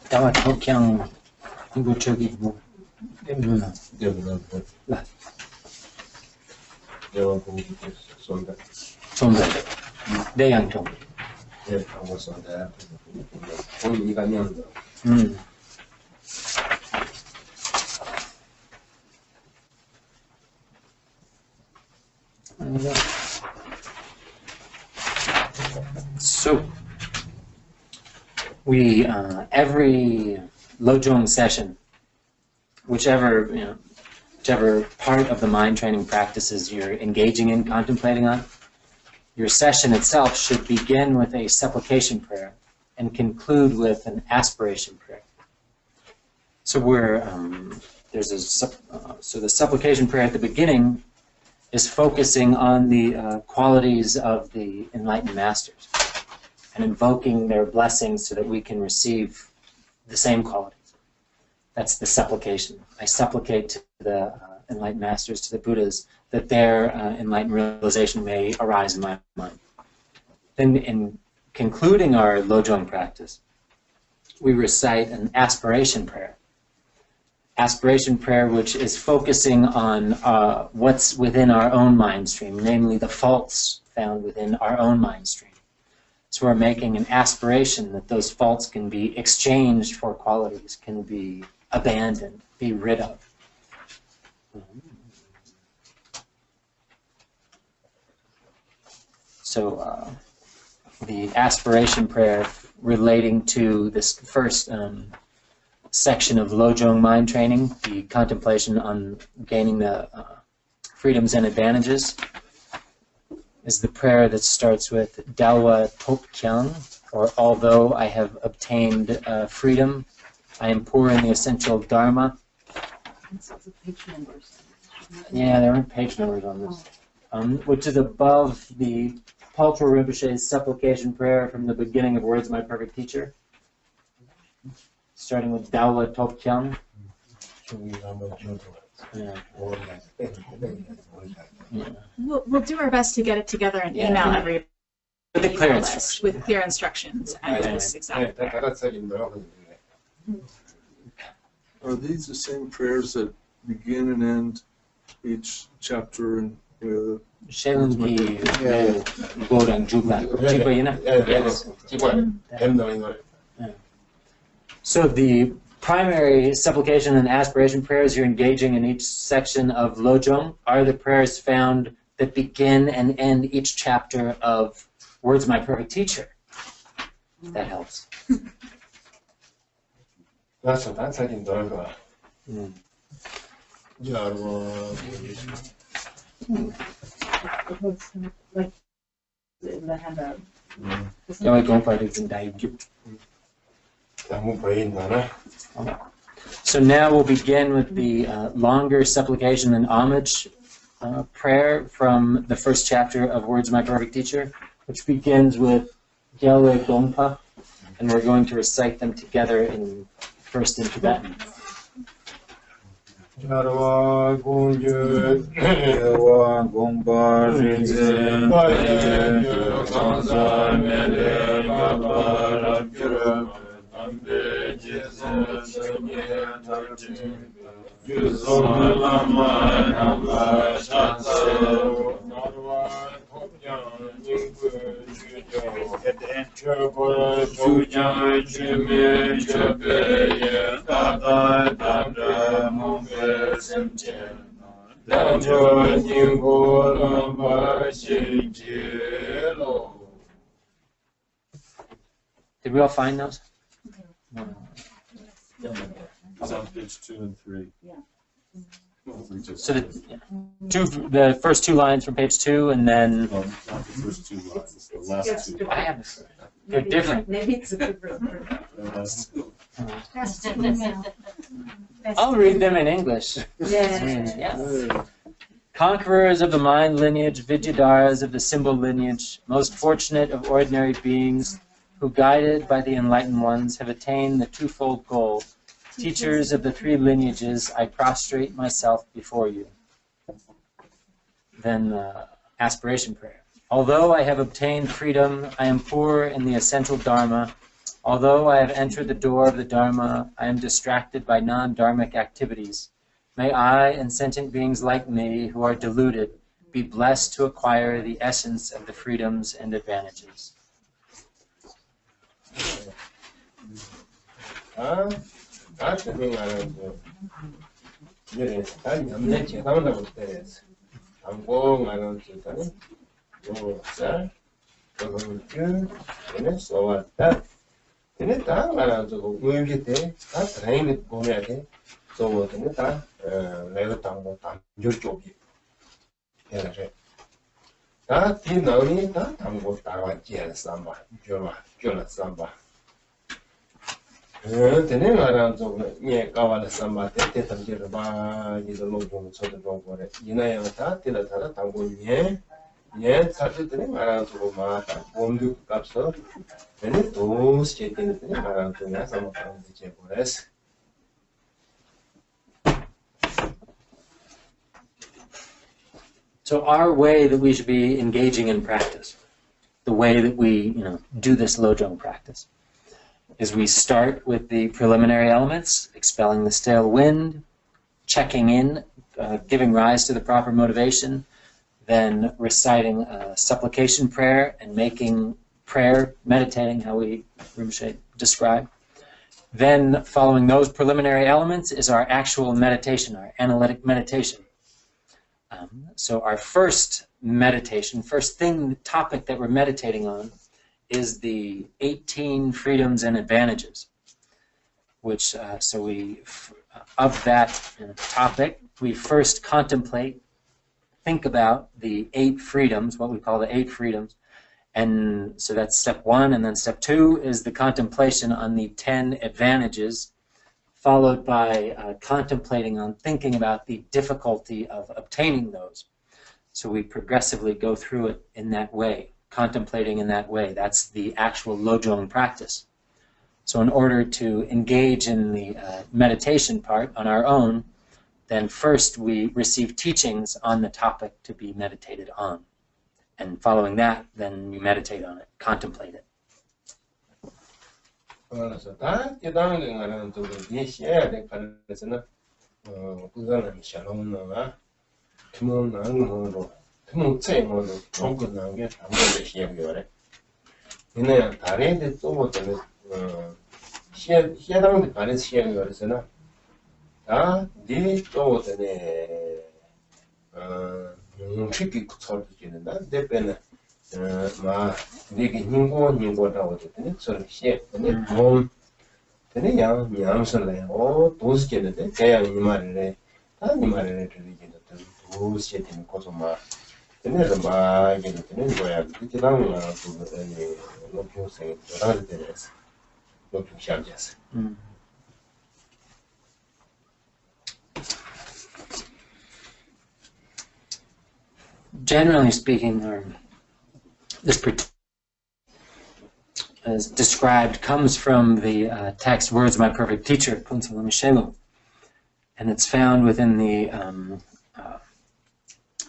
Dawa Tokyang 이거 저기 뭐 누나. 내가 공부했어. 손다. 내양통. 네, 한번 손다. 오늘 가면 So we every Lojong session, whichever part of the mind training practices you're engaging in, contemplating on, your session itself should begin with a supplication prayer and conclude with an aspiration prayer. So the supplication prayer at the beginning is focusing on the qualities of the enlightened masters and invoking their blessings so that we can receive the same qualities. That's the supplication. I supplicate to the enlightened masters, to the Buddhas, that their enlightened realization may arise in my mind. Then in concluding our Lojong practice, we recite an aspiration prayer. Aspiration prayer, which is focusing on what's within our own mind stream, namely the faults found within our own mind stream. So we're making an aspiration that those faults can be exchanged for qualities, can be abandoned, be rid of. So the aspiration prayer relating to this first section of Lojong mind training, the contemplation on gaining the freedoms and advantages, is the prayer that starts with Dawa Top Kyang, or although I have obtained freedom, I am poor in the essential Dharma. Yeah, there aren't page numbers on this. Which is above the Tulku Rinpoche's supplication prayer from the beginning of Words My Perfect Teacher, starting with Dawa Top Kyang. Yeah. We'll do our best to get it together and email everybody with the clear instructions. with clear instructions and this exact prayer. Are these the same prayers that begin and end each chapter and So the primary supplication and aspiration prayers you're engaging in each section of Lojong are the prayers found that begin and end each chapter of Words My Perfect Teacher. If that helps. That's in Dharma. So now we'll begin with the longer supplication and homage prayer from the first chapter of Words My Perfect Teacher, which begins with Gyalwe Gongpa, and we're going to recite them together first in Tibetan. Charwa Gunju Ewa Gompa Rinzen Paye Kansa Mele Gaba Rakira Ambe Jisen Senye Tarjin Yuzon Lama Namba Chatral Narwa Kopyan Nyingma Jujo Eden Chöpa Chujan Chime Chöpe Tata Tata Mumbe Semchen Dajo Nyingma Lamba Shinjelo. Did we all find those? It's on page 2 and 3. Yeah. So the first two lines from page 2, and then No, not the first two lines, the last two. I have they're different. Maybe it's a good room. The last two. I'll read them in English. Yeah. Conquerors of the mind lineage, Vidyadharas of the symbol lineage, most fortunate of ordinary beings, who, guided by the enlightened ones, have attained the twofold goal. Teachers of the three lineages, I prostrate myself before you. Then Aspiration Prayer. Although I have obtained freedom, I am poor in the essential Dharma. Although I have entered the door of the Dharma, I am distracted by non-dharmic activities. May I and sentient beings like me who are deluded be blessed to acquire the essence of the freedoms and advantages. So our way that we should be engaging in practice, the way that we do this Lojong practice, is we start with the preliminary elements, expelling the stale wind, checking in, giving rise to the proper motivation, then reciting a supplication prayer and making prayer, meditating, how Rinpoche described. Then following those preliminary elements is our actual meditation, our analytic meditation. So our first meditation, topic that we're meditating on is the 18 freedoms and advantages, which, of that topic, we first contemplate, think about the 8 freedoms, what we call the 8 freedoms, and so that's step 1, and then step 2 is the contemplation on the 10 advantages, followed by contemplating on thinking about the difficulty of obtaining those. So we progressively go through it in that way, contemplating in that way. That's the actual Lojong practice. So in order to engage in the meditation part on our own, then first we receive teachings on the topic to be meditated on. And following that, then you meditate on it, contemplate it. Generally speaking, this as described comes from the text Words of My Perfect Teacher, Kunsala Mishelo, and it's found within the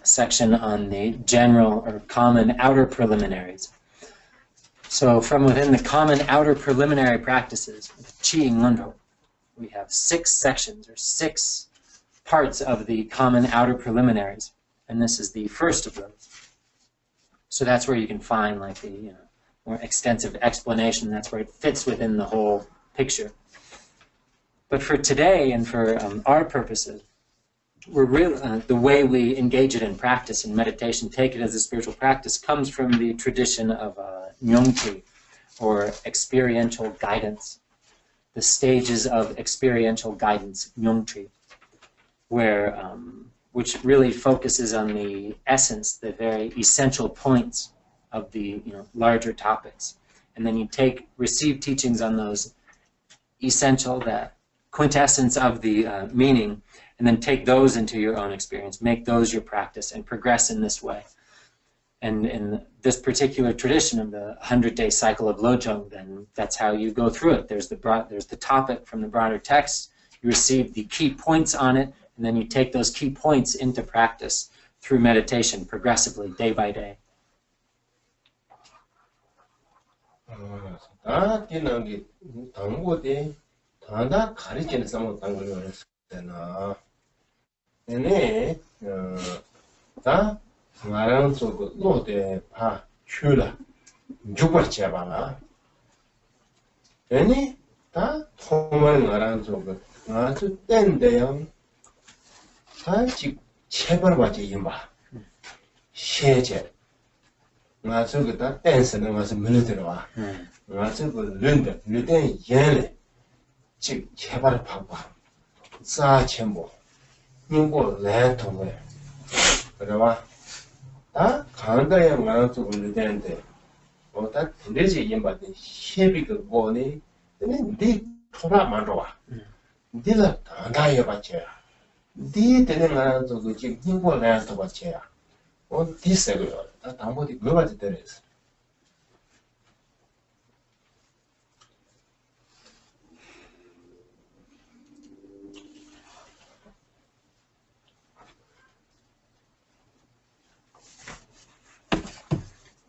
section on the general or common outer preliminaries. So from within the common outer preliminary practices of Chi Ngondro, we have 6 sections or 6 parts of the common outer preliminaries, and this is the first of those. So that's where you can find like the more extensive explanation. That's where it fits within the whole picture. But for today and for our purposes, we're really, the way we engage it in practice and meditation, take it as a spiritual practice, comes from the tradition of Nyingma, or experiential guidance, the stages of experiential guidance, Nyingma, where which really focuses on the essence, the very essential points of the larger topics. And then you receive teachings on those essential, the quintessence of the meaning, and then take those into your own experience, make those your practice, and progress in this way. And in this particular tradition of the 100-day cycle of Lojong, then that's how you go through it. There's the topic from the broader text, you receive the key points on it, and then you take those key points into practice through meditation progressively, day by day.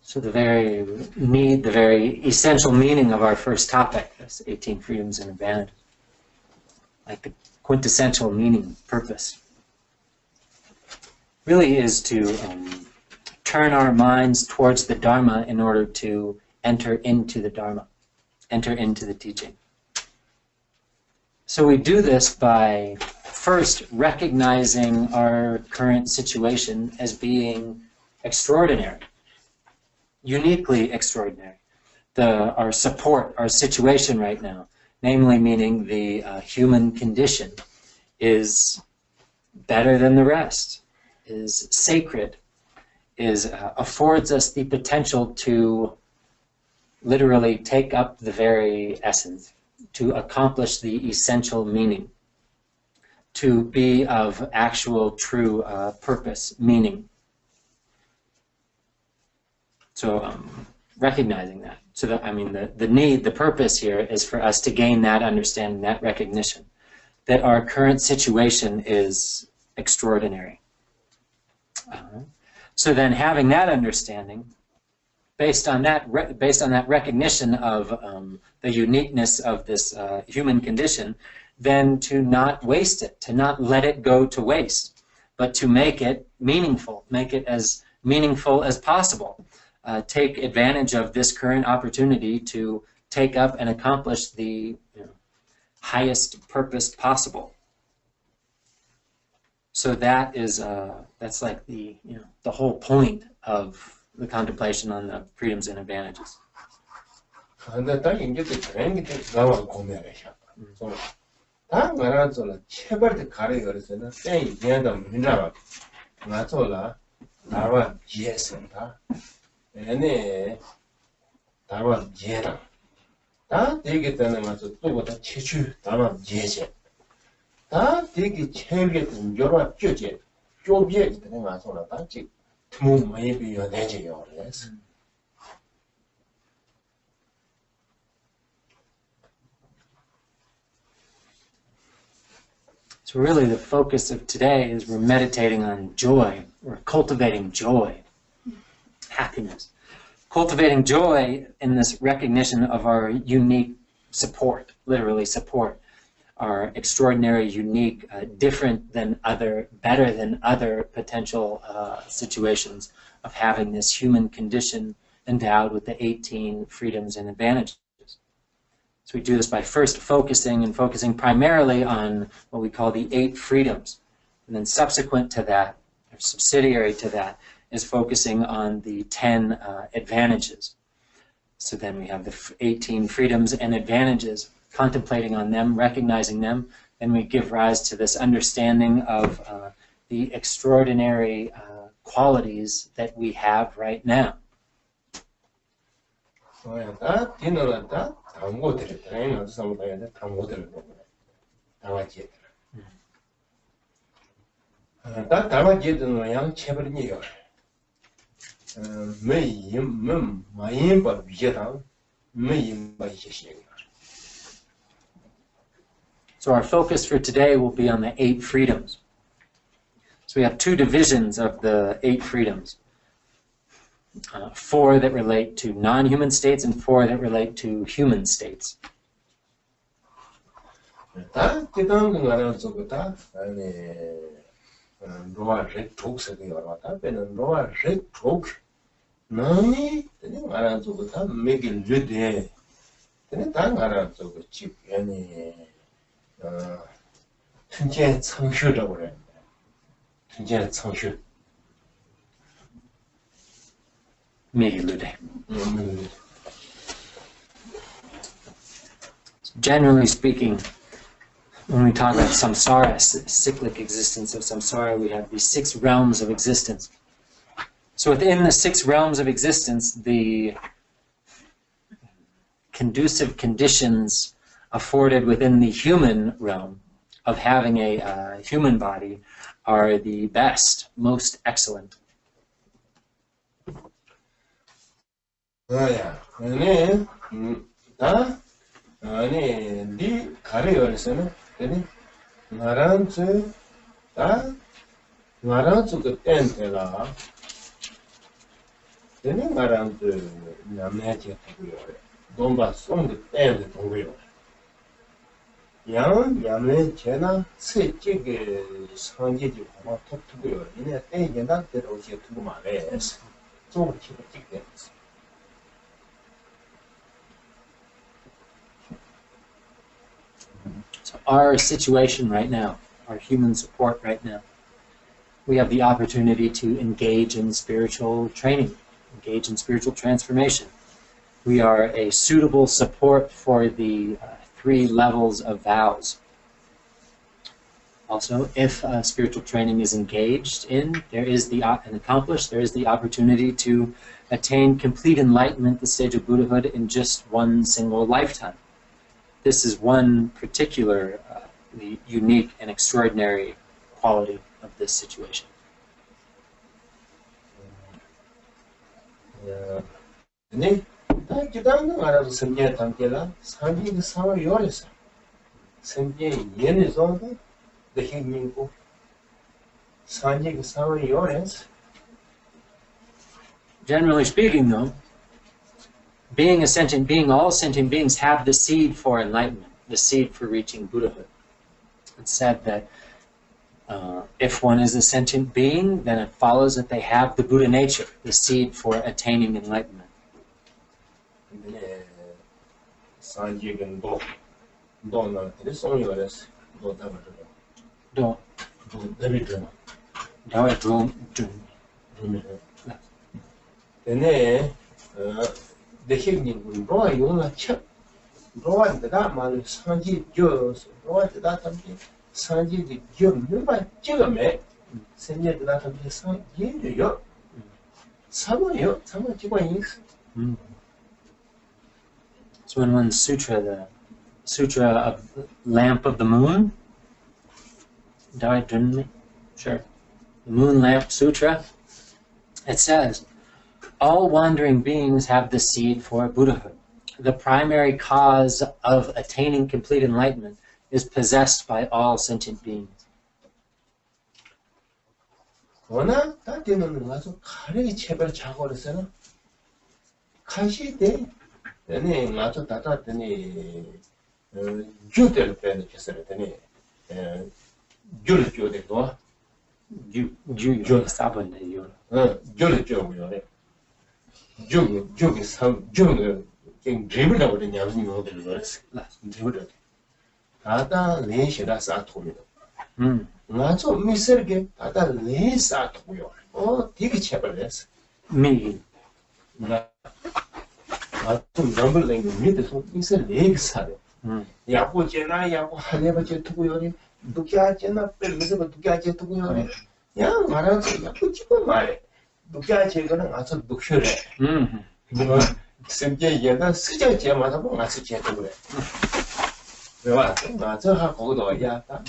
So the very essential meaning of our first topic, this 18 freedoms and advantages, like the quintessential meaning, purpose, really is to turn our minds towards the Dharma in order to enter into the Dharma, enter into the teaching. So we do this by first recognizing our current situation as being extraordinary, uniquely extraordinary. Our support, our situation right now, namely meaning the human condition, is better than the rest, is sacred, affords us the potential to literally take up the very essence, to accomplish the essential meaning, to be of actual true purpose, meaning. So recognizing that. So that, the purpose here is for us to gain that understanding, that recognition, that our current situation is extraordinary. So then having that understanding, based on that recognition of the uniqueness of this human condition, then to not waste it, to not let it go to waste, but to make it meaningful, make it as meaningful as possible. Take advantage of this current opportunity to take up and accomplish the highest purpose possible. So that's like the whole point of the contemplation on the freedoms and advantages. So really the focus of today is we're meditating on joy, we're cultivating joy, happiness. Cultivating joy in this recognition of our unique support, literally support, our extraordinary, unique, different than other, better than other potential situations of having this human condition endowed with the 18 freedoms and advantages. So we do this by first focusing primarily on what we call the 8 freedoms. And then subsequent to that, or subsidiary to that, is focusing on the 10 advantages. So then we have the 18 freedoms and advantages, contemplating on them, recognizing them, and we give rise to this understanding of the extraordinary qualities that we have right now. So our focus for today will be on the 8 freedoms. So we have 2 divisions of the 8 freedoms. 4 that relate to non-human states and 4 that relate to human states. Generally speaking, when we talk about samsara, cyclic existence of samsara, we have these 6 realms of existence. So within the 6 realms of existence, the conducive conditions afforded within the human realm of having a human body are the best, most excellent. So our situation right now, our human support right now, we have the opportunity to engage in spiritual training, engage in spiritual transformation. We are a suitable support for the 3 levels of vows. Also, if spiritual training is engaged in, and accomplished, there is the opportunity to attain complete enlightenment, the stage of Buddhahood, in just one single lifetime. This is one particular unique and extraordinary quality of this situation. Generally speaking, though, being a sentient being, all sentient beings have the seed for enlightenment, the seed for reaching Buddhahood. It's said that if one is a sentient being, then it follows that they have the Buddha nature, the seed for attaining enlightenment. So in one sutra, the Sutra of the Lamp of the Moon, sure, the Moon Lamp Sutra, it says, all wandering beings have the seed for Buddhahood. The primary cause of attaining complete enlightenment is possessed by all sentient beings. 야 말하면서 야그 지금 말해 누가 제거는 아주 녹셔래 뭐 심지어 얘가 쓰자 제마다 뭐 아주 제대로 그래 왜와 맞아 하고도 야다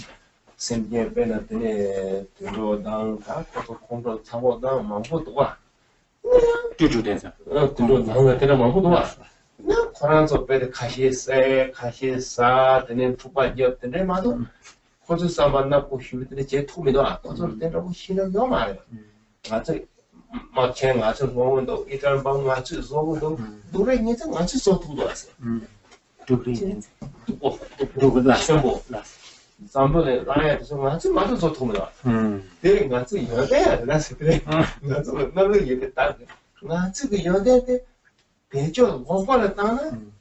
심지어 배너들이 들어당 다 그것도 공부 참고다 망고도 와 쭈쭈대서 들어당 때는 망고도 와 나 코란서 배에 가시사 되는 투바지였던데 마도 고주사 만나고 휴들이 제 투미도 아까서 때라고 신을 요 말이야. 맞아. 마치 맞아 보면도 이달 방 맞지 소고도 노래 이제 맞지 소도도 왔어. 두그리 누구나 전부 삼번에 나야서 맞지 맞아 소도도. 내가 맞지 여대야 나서 그래. 나도 나도 이렇게 딱 맞지 그 여대 때 배죠 공부를 따는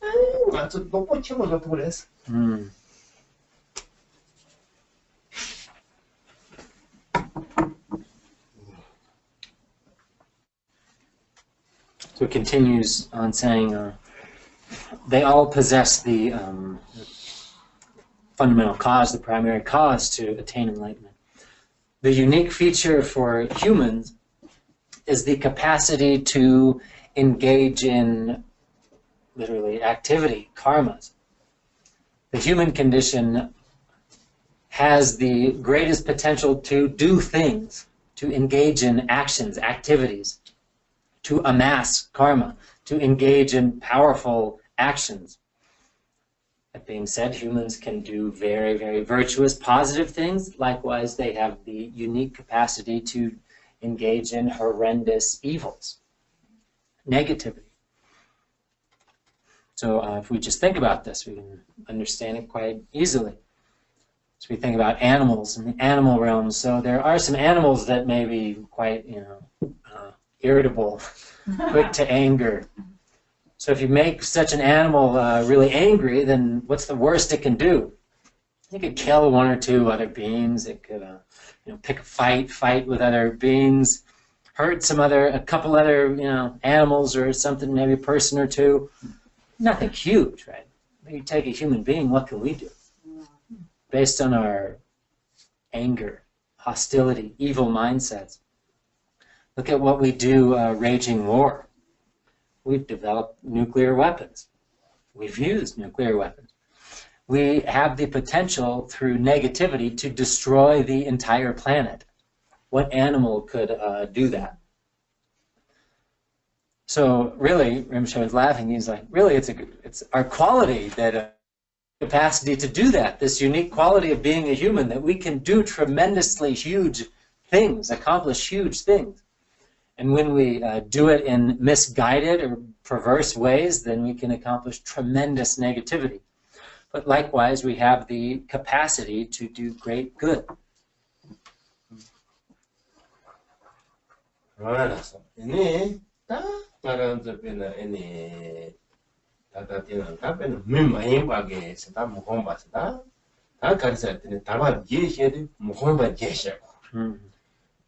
맞지 높고 치고서 그랬어. So it continues on saying, they all possess the fundamental cause, the primary cause to attain enlightenment. The unique feature for humans is the capacity to engage in, literally, activity, karmas. The human condition has the greatest potential to do things, to engage in actions, activities, to amass karma, to engage in powerful actions. That being said, humans can do very, very virtuous, positive things. Likewise, they have the unique capacity to engage in horrendous evils, negativity. So if we just think about this, we can understand it quite easily. So we think about animals in the animal realm. So there are some animals that may be quite, irritable, quick to anger. So if you make such an animal really angry, then what's the worst it can do? It could kill one or two other beings. It could, pick a fight with other beings, hurt a couple other, animals or something, maybe a person or two. Nothing huge, right? You take a human being, what can we do? Based on our anger, hostility, evil mindsets. Look at what we do waging war. We've developed nuclear weapons. We've used nuclear weapons. We have the potential through negativity to destroy the entire planet. What animal could do that? So really, Rinpoche was laughing. He's like, really, it's our quality that capacity to do that, this unique quality of being a human, that we can do tremendously huge things, accomplish huge things. And when we do it in misguided or perverse ways, then we can accomplish tremendous negativity. But likewise, we have the capacity to do great good.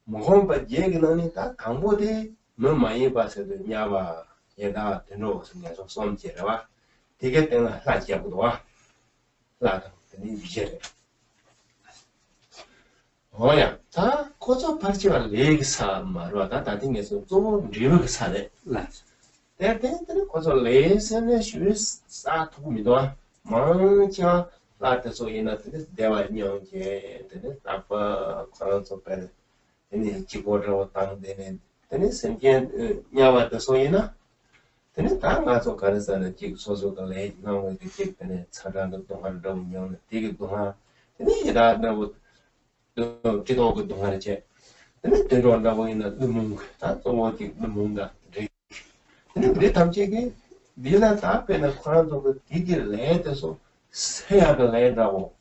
Mohomba jegna ta kambode mamaye basede nyaba yeda teno snya so somjera tige tena la jabudwa la teni bijere hoya ta kozo parchiwa legsa marwa ta tingeso zo ribe sale la tene kozo lesene shus sa tumido mancha la teso ina dewa nyongje tene apa kozo pere ini cipodo tang dene tene sentien nyawa de soina tene tang aso karasana cik soso kale nang de cik tene charan de dongan dong nyong de donga tene ida na wo kido go donga che tene tero na wo ina mung ta to wo ki mung da tene de tamche ge dila ta pe na kharan do digi le de so seya de le da wo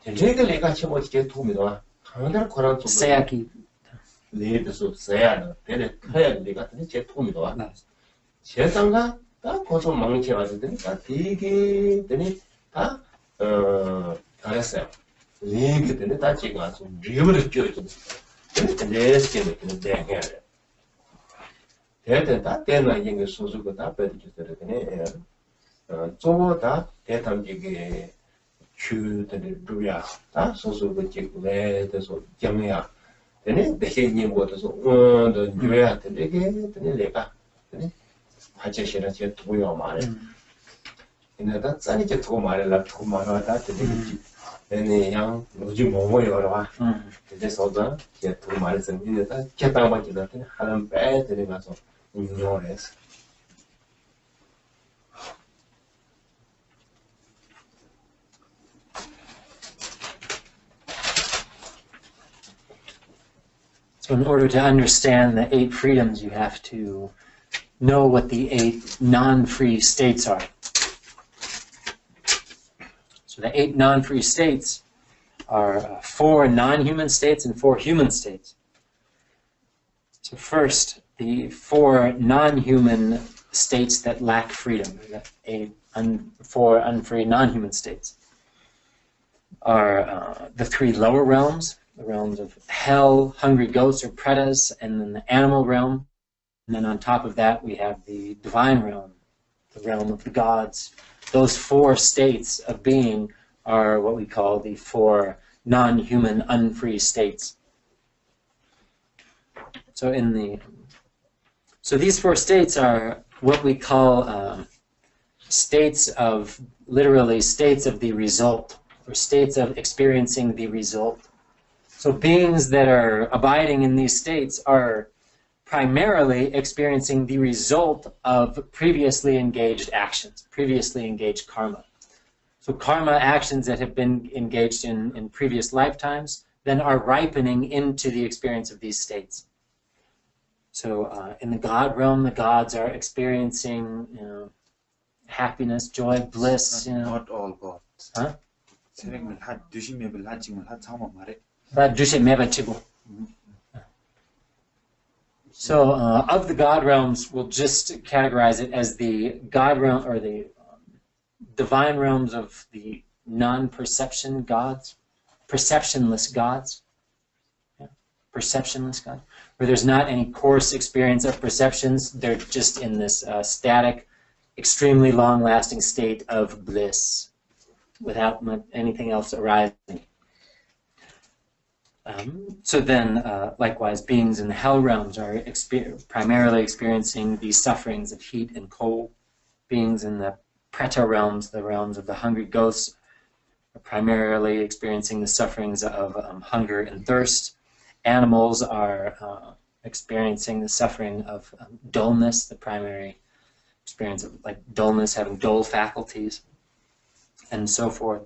tene ge le ga che mo che tu mi do kharan kharan so Sayaki. 레드소 세야는 되네 커야 내가 되게 제품이도 와. 세상가 다 고소 망치 가지고 다 되게 되네 다 알았어요. 이게 되네 다 지금 아주 리얼을 껴줘. 되네 스케일을 되네 해야 돼. 대대 때나 이게 소소가 다 빼주셔야 되네. 저거다 대탐지게 주들을 루야 다 소소가 찍고 내서 경이야. Then the heading was the new at the lega. Hachashira to your mother. In that sunny to my lap to my that any young Lojong or this other, yet 2 miles and minutes, Chatral, that Halam bad and also in yours. So in order to understand the 8 freedoms, you have to know what the 8 non-free states are. So the 8 non-free states are 4 non-human states and 4 human states. So first, the 4 non-human states that lack freedom, the 4 unfree non-human states, are the 3 lower realms, the realms of hell, hungry ghosts or pretas, and then the animal realm. And then on top of that, we have the divine realm, the realm of the gods. Those 4 states of being are what we call the 4 non-human unfree states. So these 4 states are what we call states of, literally states of the result, or states of experiencing the result. So beings that are abiding in these states are primarily experiencing the result of previously engaged actions, previously engaged karma. So karma actions that have been engaged in previous lifetimes then are ripening into the experience of these states. So in the God realm, the gods are experiencing, happiness, joy, bliss. Not all gods. Huh? So of the God realms, we'll just categorize it as the God realm, or the divine realms of the non-perception gods, perceptionless gods. Yeah. Perceptionless God, where there's not any coarse experience of perceptions. They're just in this static, extremely long-lasting state of bliss, without anything else arising. So then, likewise, beings in the hell realms are primarily experiencing the sufferings of heat and cold. Beings in the preta realms, the realms of the hungry ghosts, are primarily experiencing the sufferings of hunger and thirst. Animals are experiencing the suffering of dullness, the primary experience of like dullness, having dull faculties, and so forth.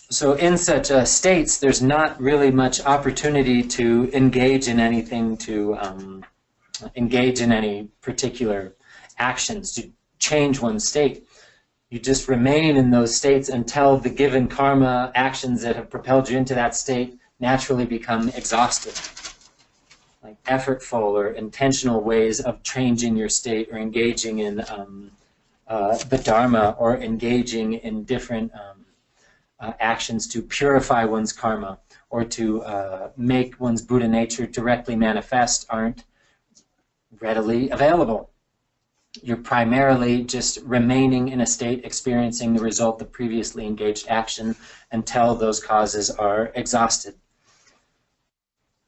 So in such states, there's not really much opportunity to engage in anything, to engage in any particular actions, to change one's state. You just remain in those states until the given karma actions that have propelled you into that state naturally become exhausted. Like effortful or intentional ways of changing your state, or engaging in the Dharma, or engaging in different actions to purify one's karma, or to make one's Buddha nature directly manifest, aren't readily available. You're primarily just remaining in a state experiencing the result of previously engaged action until those causes are exhausted.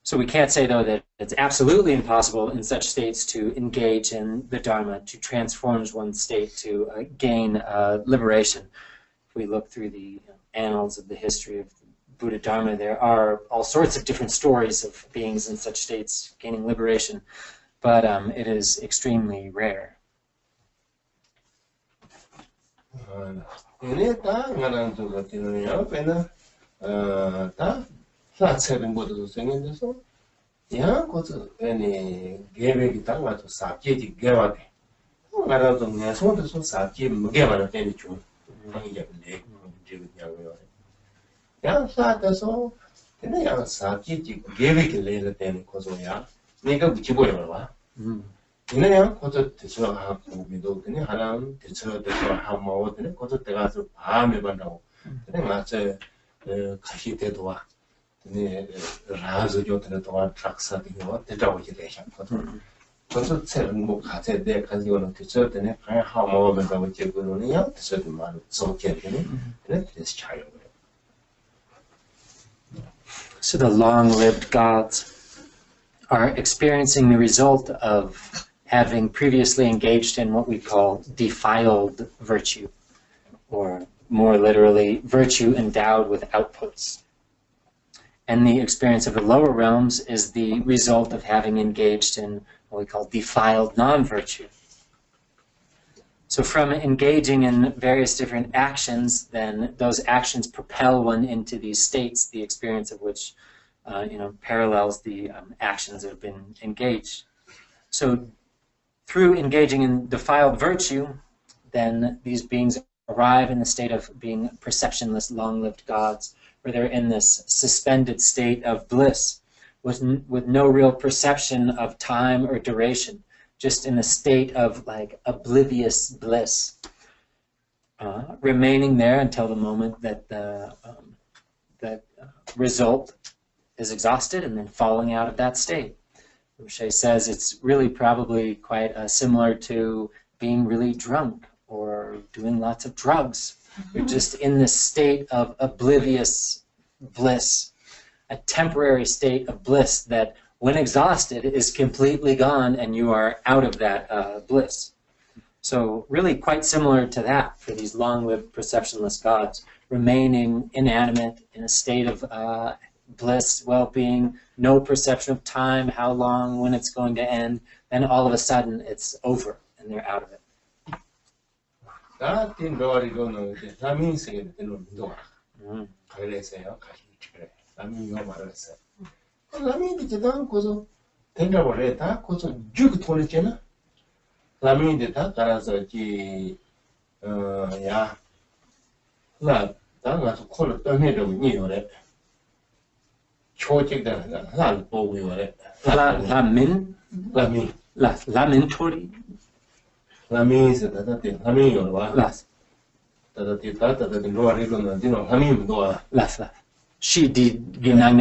So we can't say, though, that it's absolutely impossible in such states to engage in the Dharma, to transform one's state, to gain liberation. If we look through the annals of the history of Buddha Dharma, there are all sorts of different stories of beings in such states gaining liberation, but it is extremely rare. 이내야 거저 대처하고 미도 그냥 하나는 대처하고 되네 거저 때가서 밤에 만나고 그냥 맞제 가시 대도와 네 라즈 요트네 동안 트락사디고 대자고 이제 되셔 거저 새는 뭐 가제 내 가지고는 대처 때네 그냥 하고 먹으면서 이제 그러는요 대처도 많이 좋게 되네 그래 그래서 차요 So the long-lived gods are experiencing the result of having previously engaged in what we call defiled virtue, or more literally, virtue endowed with outputs. And the experience of the lower realms is the result of having engaged in what we call defiled non-virtue. So from engaging in various different actions, then those actions propel one into these states, the experience of which parallels the actions that have been engaged. So through engaging in defiled virtue, then these beings arrive in the state of being perceptionless, long-lived gods, where they're in this suspended state of bliss with no real perception of time or duration, just in a state of like oblivious bliss, remaining there until the moment that the result is exhausted and then falling out of that state. Rinpoche says it's really probably quite similar to being really drunk or doing lots of drugs. You're just in this state of oblivious bliss, a temporary state of bliss that, when exhausted, is completely gone and you are out of that bliss. So really quite similar to that for these long-lived perceptionless gods, remaining inanimate in a state of bliss, well-being, no perception of time, how long, when it's going to end, then all of a sudden it's over and they're out of it. She did ginang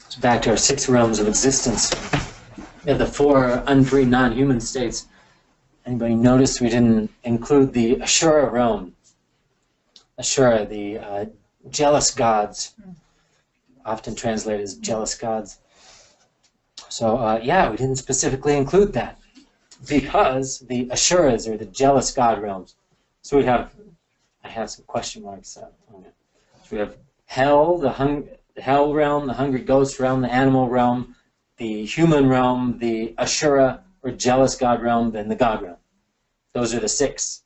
So back to our 6 realms of existence. We have the 4 unfree non-human states. Anybody notice we didn't include the Ashura realm? Ashura, the jealous gods, often translated as jealous gods. So yeah, we didn't specifically include that because the Ashuras are the jealous god realms. So we have, I have some question marks. So we have hell, the hell realm, the hungry ghost realm, the animal realm, the human realm, the Ashura or jealous god realm, then the god realm. Those are the 6.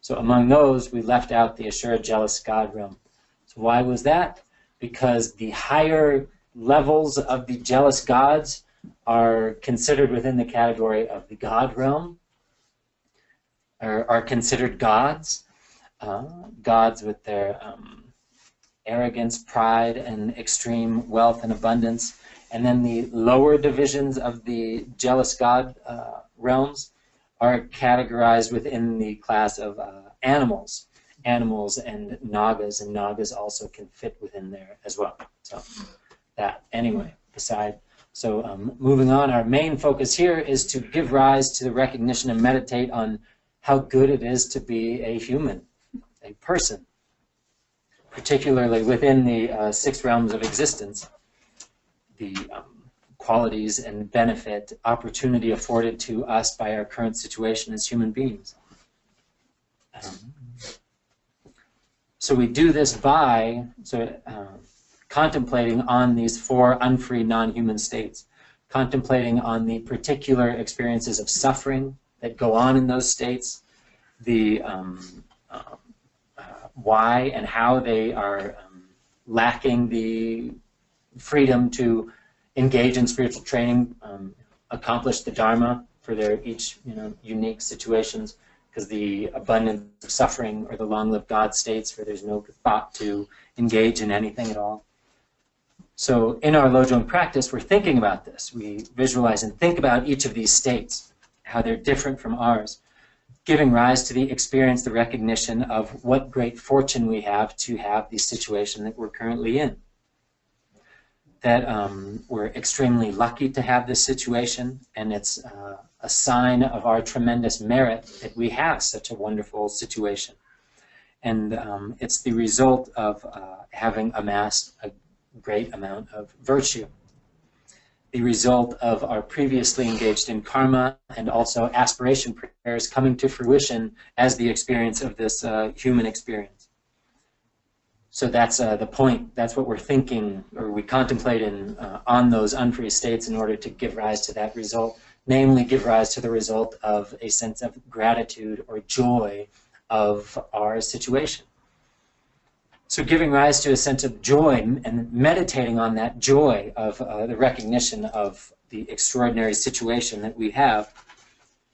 So among those, we left out the Ashura jealous god realm. So why was that? Because the higher levels of the jealous gods are considered within the category of the god realm, or are considered gods, gods with their arrogance, pride, and extreme wealth and abundance. And then the lower divisions of the jealous god realms are categorized within the class of animals. Animals and nagas also can fit within there as well. So that, anyway, aside. So moving on, our main focus here is to give rise to the recognition and meditate on how good it is to be a human, a person, particularly within the 6 realms of existence, the qualities and benefit, opportunity afforded to us by our current situation as human beings. So we do this by contemplating on these 4 unfree non-human states, contemplating on the particular experiences of suffering that go on in those states, the why and how they are lacking the freedom to engage in spiritual training, accomplish the Dharma for their each unique situations, because the abundance of suffering or the long-lived God states where there's no thought to engage in anything at all. So in our Lojong practice, we're thinking about this. We visualize and think about each of these states, how they're different from ours, giving rise to the experience, the recognition of what great fortune we have to have the situation that we're currently in. That we're extremely lucky to have this situation, and it's a sign of our tremendous merit that we have such a wonderful situation. And it's the result of having amassed a great amount of virtue. The result of our previously engaged in karma and also aspiration prayers coming to fruition as the experience of this human experience. So that's the point. That's what we're thinking, or we contemplate on those unfree states in order to give rise to that result, namely give rise to the result of a sense of gratitude or joy of our situation. So giving rise to a sense of joy and meditating on that joy of the recognition of the extraordinary situation that we have,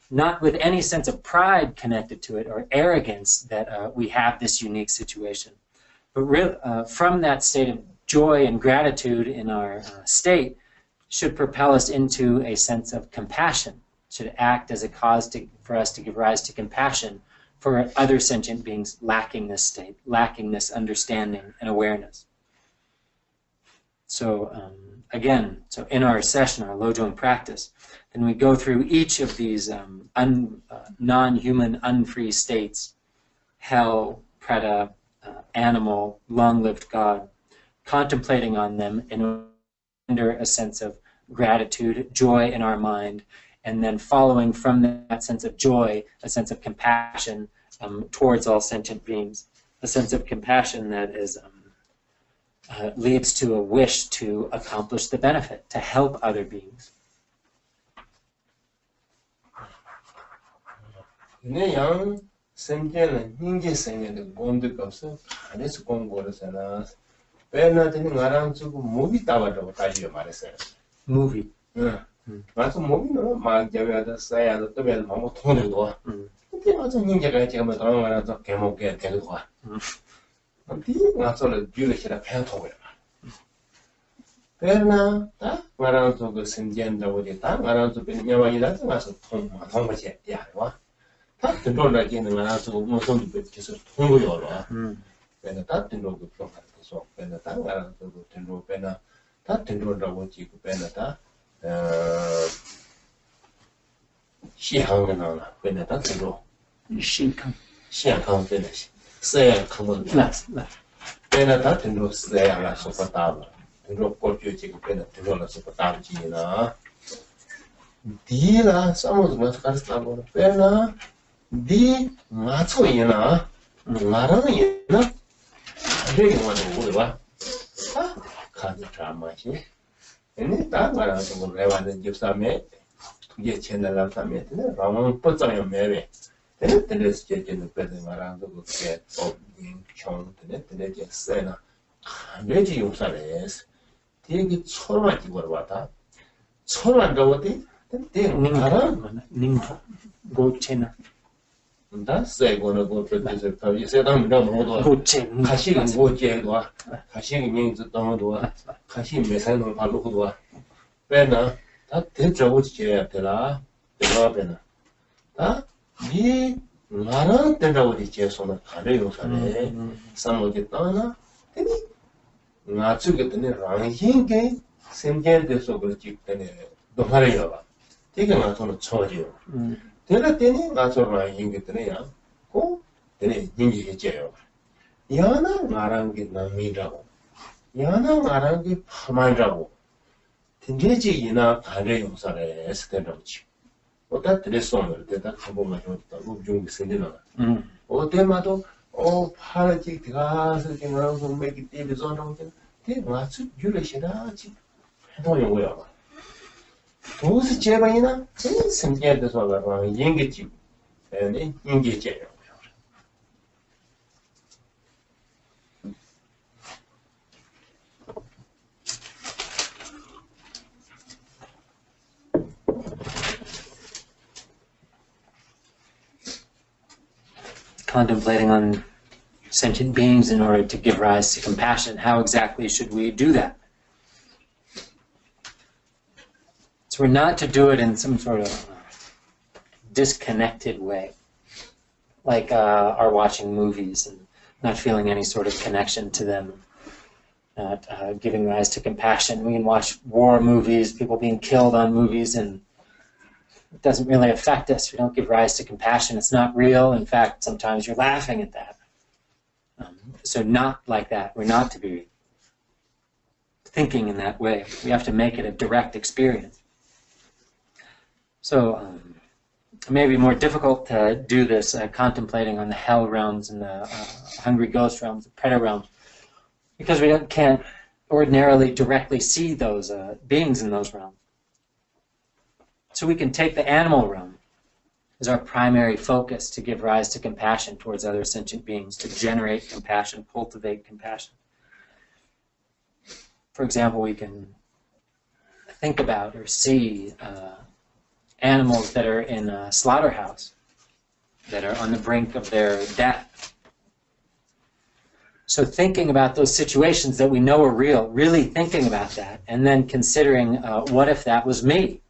not with any sense of pride connected to it or arrogance that we have this unique situation, but from that state of joy and gratitude in our state should propel us into a sense of compassion, should act as a cause for us to give rise to compassion for other sentient beings lacking this state, lacking this understanding and awareness. So again, so in our session, our Lojong practice, then we go through each of these non-human, unfree states, hell, preta, animal, long-lived God, contemplating on them in under a sense of gratitude, joy in our mind, and then following from that sense of joy, a sense of compassion towards all sentient beings, a sense of compassion that is leads to a wish to accomplish the benefit, to help other beings. Movie. 맞아 몸이는 막 저기다 써야도 또 별로 뭐 돈도 근데 맞아 ninja가 지금 돌아가서 개목게 되고 와 근데 맞아를 뷰르시라 배워토고요 그러나 다 말아서 그 신전다고 됐다 말아서 변냐와이다 가서 통마치 야와 다 들어라 기는 말아서 무슨 뜻이서 통고요 그래서 다 들어고 그래서 그래서 다 말아서 들어 배나 다 들어라고 지고 배나 다 시항은 왜냐다 들어. Shinkan. 시항 때문에 세야 그만. Let's. 왜냐다 들어 세야라 소파다. 들어 꼴표 지금 왜냐 들어라 소파다 지나. 디라 사모도 가스타고 왜냐 디 맞춰이나 말하이나 되게 많이 오르와. 카드 드라마시. 얘네 다 말하는 거 레와는 집사매 그게 채널 담에는 라몬 뻗어요 매매. 근데 제게는 배는 말하는 거 그게 총 되게 세나. 내지 용사래스. 되게 초라하게 걸어왔다. 초라한다고 어디? 근데 말아 Ningpo. Gochena. 다 세고는 그 그래서 거기 세담이라 뭐도 Gochen. 가시는 뭐제도 가시는 명도 너무도 가시 매산을 발로도 왜나 다 대저고 지야 되라 대라베나 다이 나라 된다고 지에서는 가려 요사네 상목이 떠나 되니 나쪽에 되는 랑hin게 semgen데서 그렇지 때문에 너 말이야 되게 나서는 처지요 내가 때니 나서는 인게 되네야 고 되네 인기겠지요 야나 말한 게 남이라고 야나 말한 게 파만이라고 된제지 이나 가려 용사래 에스테로치 어다 드레송을 때다 한번만 줬다 우중 생기나 어때마도 파르지 가서 지금 매기 때문에 저런 게 맞추 줄이시라지 해도 요거야 도스 제방이나 생계에서 가서 인기지 네 인기지요 Contemplating on sentient beings in order to give rise to compassion. How exactly should we do that? So we're not to do it in some sort of disconnected way, like are watching movies and not feeling any sort of connection to them, not giving rise to compassion. We can watch war movies, people being killed on movies, and it doesn't really affect us. We don't give rise to compassion. It's not real. In fact, sometimes you're laughing at that. So not like that. We're not to be thinking in that way. We have to make it a direct experience. So it may be more difficult to do this contemplating on the hell realms and the hungry ghost realms, the predator realms, because we can't ordinarily directly see those beings in those realms. So we can take the animal realm as our primary focus to give rise to compassion towards other sentient beings, to generate compassion, cultivate compassion. For example, we can think about or see animals that are in a slaughterhouse, that are on the brink of their death. So thinking about those situations that we know are real, really thinking about that, and then considering what if that was me?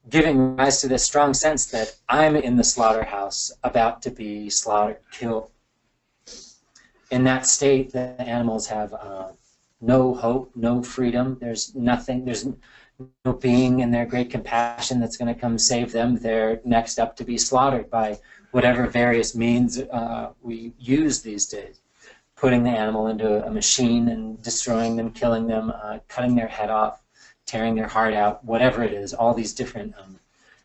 Giving rise to this strong sense that I'm in the slaughterhouse about to be slaughtered, killed. In that state, the animals have no hope, no freedom. There's nothing, there's no being in their great compassion that's going to come save them. They're next up to be slaughtered by whatever various means we use these days. Putting the animal into a machine and destroying them, killing them, cutting their head off, tearing their heart out, whatever it is, all these different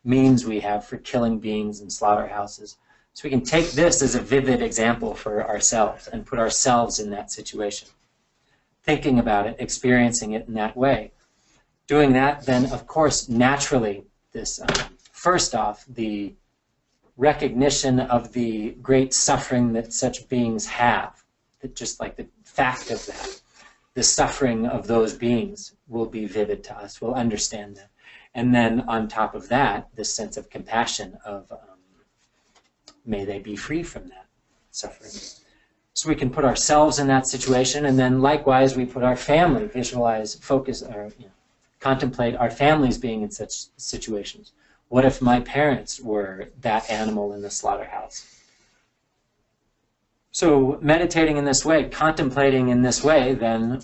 means we have for killing beings in slaughterhouses. So we can take this as a vivid example for ourselves and put ourselves in that situation. Thinking about it, experiencing it in that way. Doing that, then, of course, naturally, this, first off, the recognition of the great suffering that such beings have, that just like the fact of that, the suffering of those beings will be vivid to us. We'll understand that. And then on top of that, this sense of compassion of may they be free from that suffering. So we can put ourselves in that situation, and then likewise we put our family, visualize, focus, or contemplate our families being in such situations. What if my parents were that animal in the slaughterhouse? So meditating in this way, contemplating in this way, then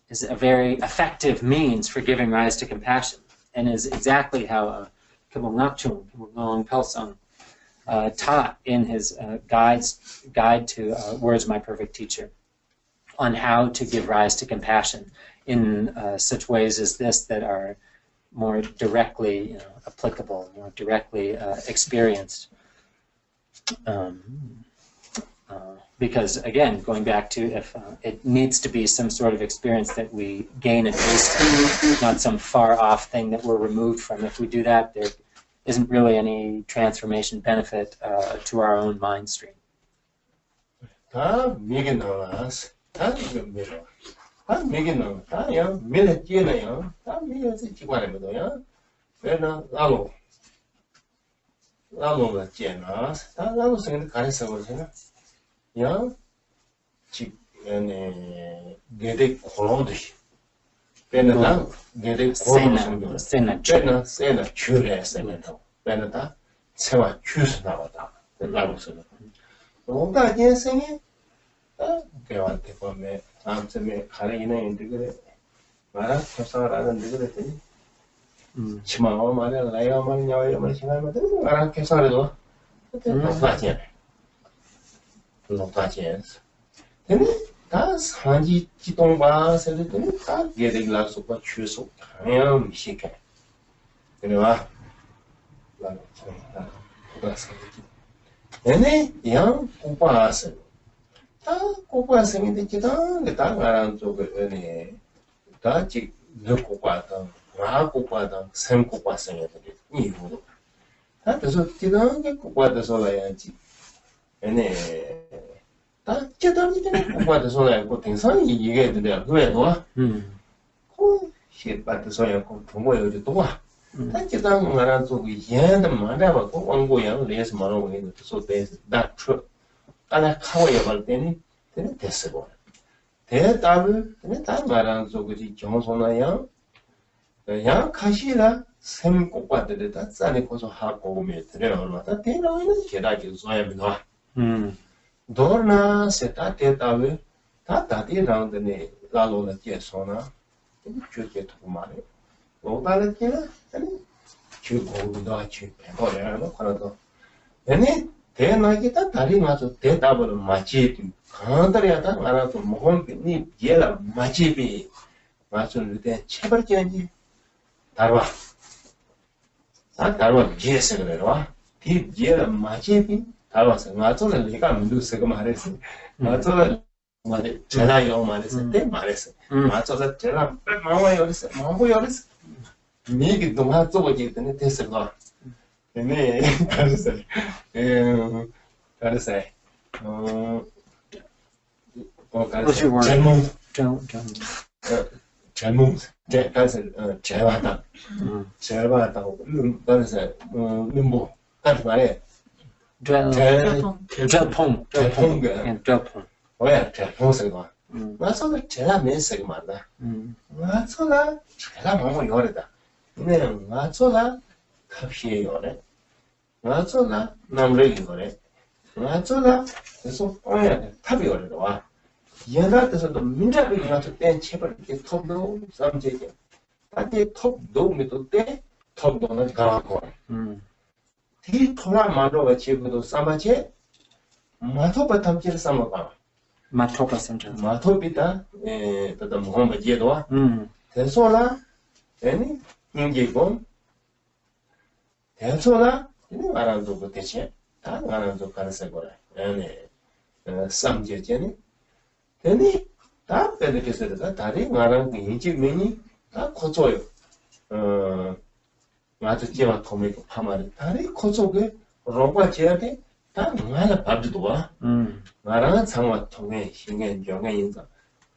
is a very effective means for giving rise to compassion, and is exactly how Khenpo Ngagchung, Khenpo Ngong Pelsong, taught in his guide to Words of My Perfect Teacher on how to give rise to compassion in such ways as this that are more directly applicable, more directly experienced. Because again, going back to if it needs to be some sort of experience that we gain a taste, not some far off thing that we're removed from. If we do that, there isn't really any transformation benefit to our own mind stream. Das hanji chitong ba se le ta gede la so pa chu so ya mi shi ka ne wa la so ta sa ne yang ku pa se ta ku pa se ni de ta ne ta ngaran so ge ne ta chi le ku pa ta ra ku pa ta sem ku pa se ne de ni hu ta de so ti da ge ku pa de so la ya chi ne 다 제대로 공부하다 소리야 그 등산이 이게 되는데 왜 너? 그 시바도 소리야 그 부모요 저 도와. 다 제대로 말한 쪽이 얘는 말아봐 그 원고야 레스 말하고 있는 소대에서 다 쳐. 하나 카워야 할 때는 되는 됐어. 대답을 되는 다 말한 쪽이 정선아야. 야 가시라 샘 꼭받들다 짠에 고소 하고 오면 들어요. 얼마나 대나오는 계단이 소야면서. Dorna se ta te tawe ta ti rang de ne la lo la che sona te chu che tu ma le lo ta le che la chu go da chu pe ko le no ko do ene te na ki ta tari ma so te ta bo ma chi ti kan da ya ta ara to mo hon pi ni ye la ma chi pi ma so le te che bar che ni darwa ta darwa je se le wa ti ye la ma chi pi 알았어. 맞잖아. 내가 문두스가 말했어. 맞잖아. 말해. 제가요 말했어. 때 말했어. 맞잖아. 제가 마음이 열었어. 마음이 열었어. 미기 동화 쪽에 있는 됐어. 네. 알았어. 알았어. 알았어. 잘못. 그래서 잘 왔다. 잘 왔다. 그래서 뭐 딱 말해. Drelpong. 뭐야, drelpong 쓰고. 맞아서 제가 몇 쓰고 말다. 맞아서 제가 뭐뭐 요래다. 근데 맞아서 커피 요래. 맞아서 남래기 요래. 맞아서 그래서 뭐야, 탑이 요래다 와. 얘한테서도 민자비 가서 때 제발 이렇게 톱도 삼제게. 딱히 톱 넣으면 때 톱도는 가고. 이 토라 마로가 지금도 삼바체 마토바 탐지를 삼아봐. 마토바 삼자. 마토비다 또다 모험바지도 대소라 아니 인게고 대소라 이 말한도 그 대체 다 말한도 가르쳐 거라. 아니 삼제제니 아니 다 베드께서다 다리 말한 게 인지 메니 다 고쳐요. 맞아 제가 도메고 파마를 다리 코속에 로바 제한테 다 누가나 밥도 와. 나랑 상화 통해 신경 영향 인자.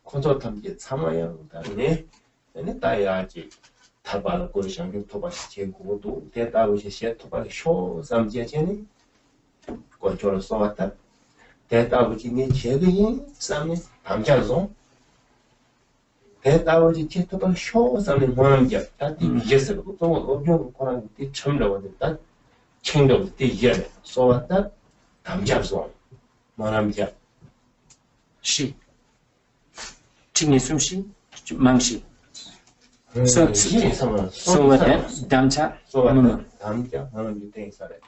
코조 탐지 참아야 다네. 얘네 따야지. 타발 고르샹교 토바 제고도 대다우시 시 토바 쇼 삼제제니 고조로 써왔다. 대다우지니 제대인 삼네 담자서 대다우지 제토바 쇼 삼네 모함자 다디 비제스로 또 어종 거랑 띠 참려고 됐다. 챙려고 띠 이해 써왔다. 담자서 모함자 시. 칭이 숨시 망시. So what that damcha? 담자 하는 밑에 살에.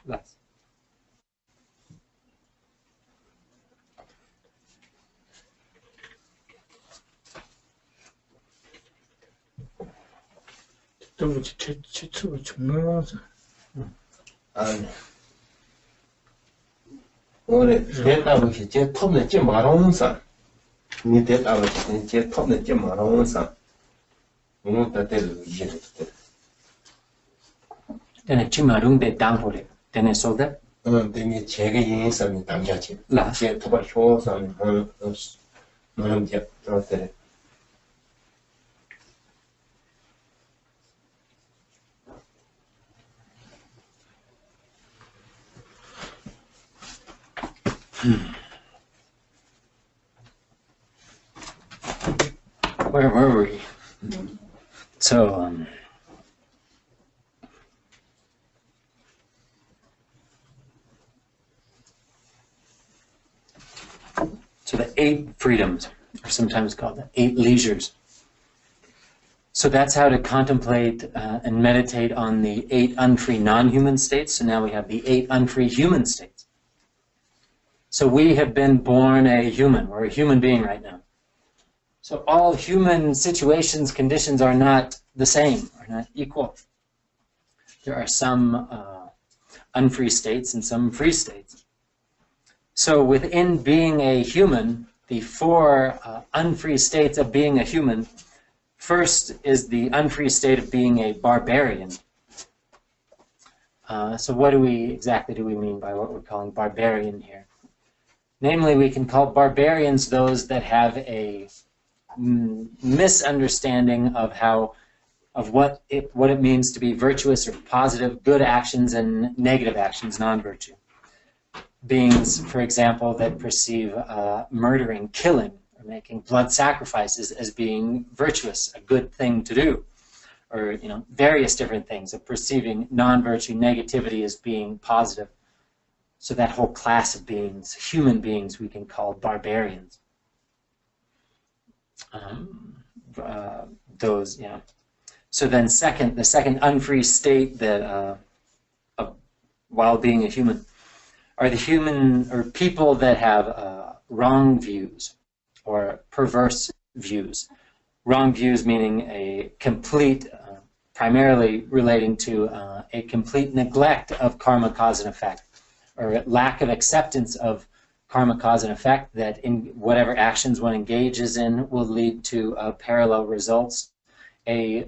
좀 최초로 중요하죠. 아니. 오늘 대답은 제 톱는 제 마롱사. 니 대답은 제 톱는 제 마롱사. 오늘 다들 이해를 때. Then chimarung de danghore. Then solda. 근데 제가 인상이 담자지. 제 톱을 효사는 너는 제 어때? Where were we? So, so the 8 freedoms are sometimes called the 8 leisures. So that's how to contemplate and meditate on the 8 unfree non-human states. So now we have the 8 unfree human states. So we have been born a human. We're a human being right now. So all human situations, conditions are not the same, are not equal. There are some unfree states and some free states. So within being a human, the 4 unfree states of being a human, first is the unfree state of being a barbarian. So what exactly do we mean by what we're calling barbarian here? Namely, we can call barbarians those that have a misunderstanding of what it means to be virtuous or positive, good actions and negative actions, non-virtue. Beings, for example, that perceive murdering, killing, or making blood sacrifices as being virtuous, a good thing to do, or various different things of perceiving non-virtue, negativity as being positive. So that whole class of beings, human beings, we can call barbarians. So then the second unfree state that while being a human are the human or people that have wrong views or perverse views. Wrong views meaning a complete, primarily relating to a complete neglect of karma cause and effect, or lack of acceptance of karma cause and effect, that in whatever actions one engages in will lead to parallel results, a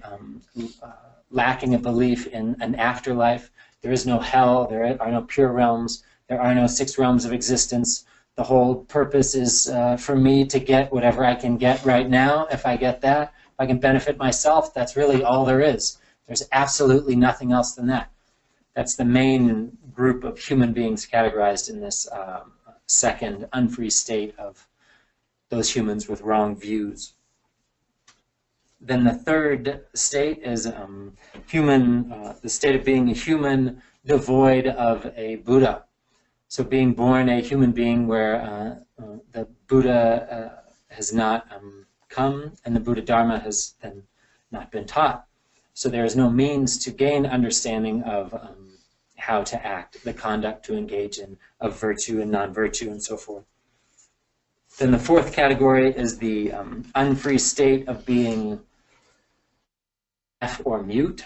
lacking a belief in an afterlife. There is no hell, there are no pure realms, there are no 6 realms of existence. The whole purpose is for me to get whatever I can get right now. If I get that, if I can benefit myself, that's really all there is. There's absolutely nothing else than that. That's the main group of human beings categorized in this second unfree state of those humans with wrong views. Then the third state is the state of being a human devoid of a Buddha. So being born a human being where the Buddha has not come and the Buddha Dharma has then not been taught. So there is no means to gain understanding of how to act, the conduct to engage in, of virtue and non-virtue and so forth. Then the fourth category is the unfree state of being deaf or mute,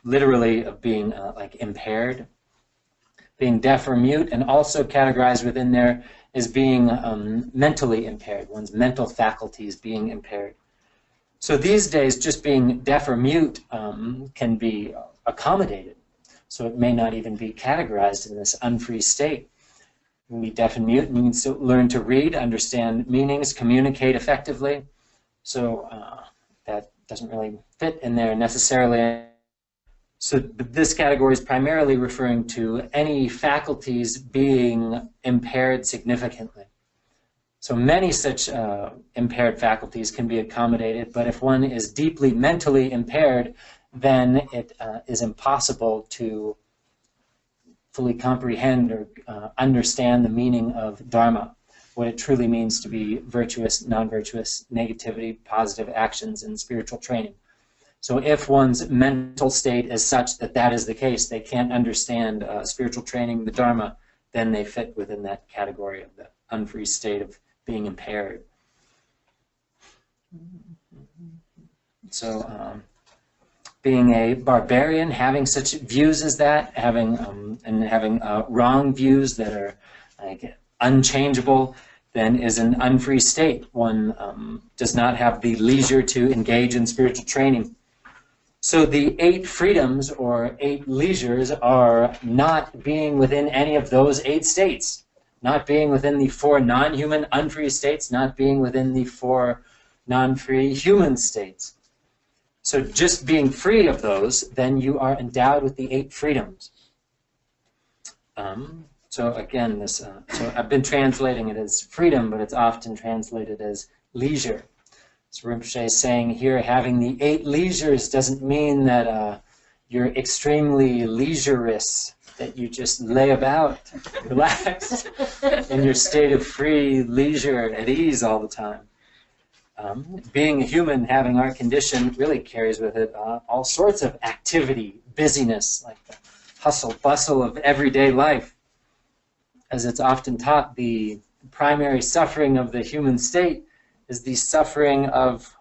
literally of being like impaired. Being deaf or mute, and also categorized within there is being mentally impaired, one's mental faculties being impaired. So these days, just being deaf or mute can be accommodated. So it may not even be categorized in this unfree state. You can be deaf and mute, and you can still learn to read, understand meanings, communicate effectively. So that doesn't really fit in there necessarily. So this category is primarily referring to any faculties being impaired significantly. So many such impaired faculties can be accommodated, but if one is deeply mentally impaired, then it is impossible to fully comprehend or understand the meaning of Dharma, what it truly means to be virtuous, non-virtuous, negativity, positive actions, and spiritual training. So if one's mental state is such that that is the case, they can't understand spiritual training, the Dharma, then they fit within that category of the unfree state of being impaired. So being a barbarian, having such views as that, having wrong views that are like unchangeable, then is an unfree state. One does not have the leisure to engage in spiritual training. So the 8 freedoms or 8 leisures are not being within any of those 8 states, not being within the 4 non-human unfree states, not being within the 4 non-free human states. So just being free of those, then you are endowed with the 8 freedoms. So again, this so I've been translating it as freedom, but it's often translated as leisure. So Rinpoche is saying here, having the 8 leisures doesn't mean that you're extremely leisurous, that you just lay about, relax, in your state of free leisure at ease all the time. Being a human, having our condition, really carries with it all sorts of activity, busyness, like the hustle, bustle of everyday life. As it's often taught, the primary suffering of the human state is the suffering of,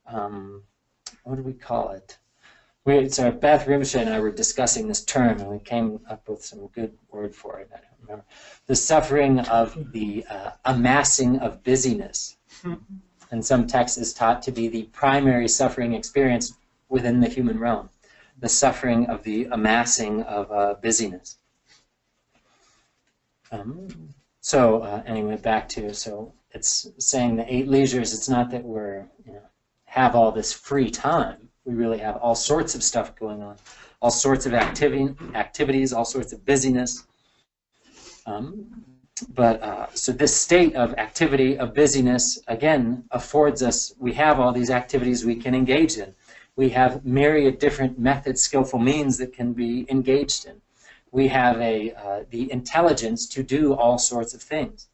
what do we call it? So Beth Rinpoche and I were discussing this term, and we came up with some good word for it. I don't remember. The suffering of the amassing of busyness. And some text is taught to be the primary suffering experience within the human realm, the suffering of the amassing of busyness. Anyway, back to, so it's saying the 8 leisures, it's not that we're, have all this free time. We really have all sorts of stuff going on, all sorts of activities, all sorts of busyness. So this state of activity, of busyness, again, affords us, we have all these activities we can engage in. We have myriad different methods, skillful means that can be engaged in. We have the intelligence to do all sorts of things.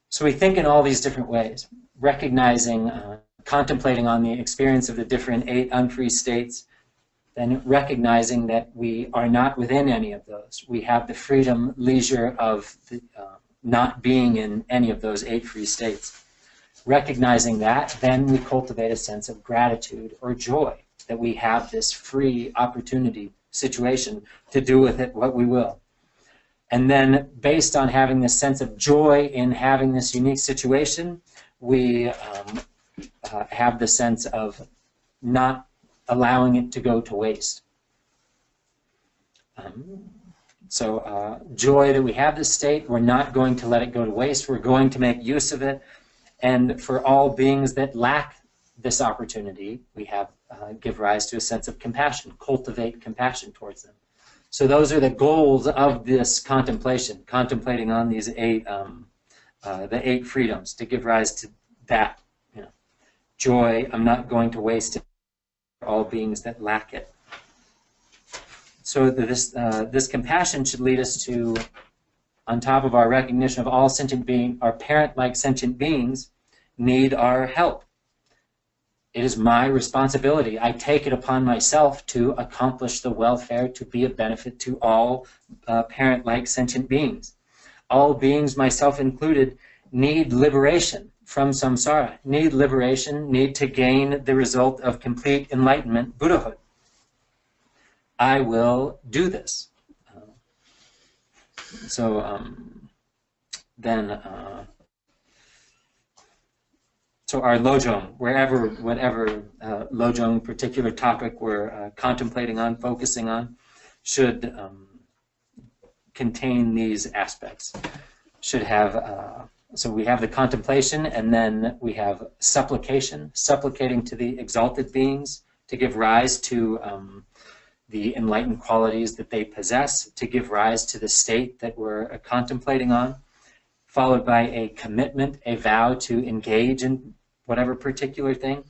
So we think in all these different ways, recognizing, contemplating on the experience of the different 8 unfree states, then recognizing that we are not within any of those. We have the freedom, leisure of not being in any of those 8 free states. Recognizing that, then we cultivate a sense of gratitude or joy that we have this free opportunity, situation, to do with it what we will. And then, based on having this sense of joy in having this unique situation, we have the sense of not allowing it to go to waste. Joy that we have this state, we're not going to let it go to waste, we're going to make use of it. And for all beings that lack this opportunity, we have give rise to a sense of compassion, cultivate compassion towards them. So those are the goals of this contemplation, contemplating on these 8, the 8 freedoms, to give rise to that, joy. I'm not going to waste it for all beings that lack it. So this compassion should lead us to, on top of our recognition of all sentient beings, our parent-like sentient beings need our help. It is my responsibility. I take it upon myself to accomplish the welfare, to be of benefit to all parent-like sentient beings. All beings, myself included, need liberation from samsara, need liberation, need to gain the result of complete enlightenment, Buddhahood. I will do this. So our Lojong, whatever Lojong particular topic we're contemplating on, focusing on, should contain these aspects. Should have, so we have the contemplation, and then we have supplication, supplicating to the exalted beings to give rise to the enlightened qualities that they possess, to give rise to the state that we're contemplating on, followed by a commitment, a vow to engage in whatever particular thing.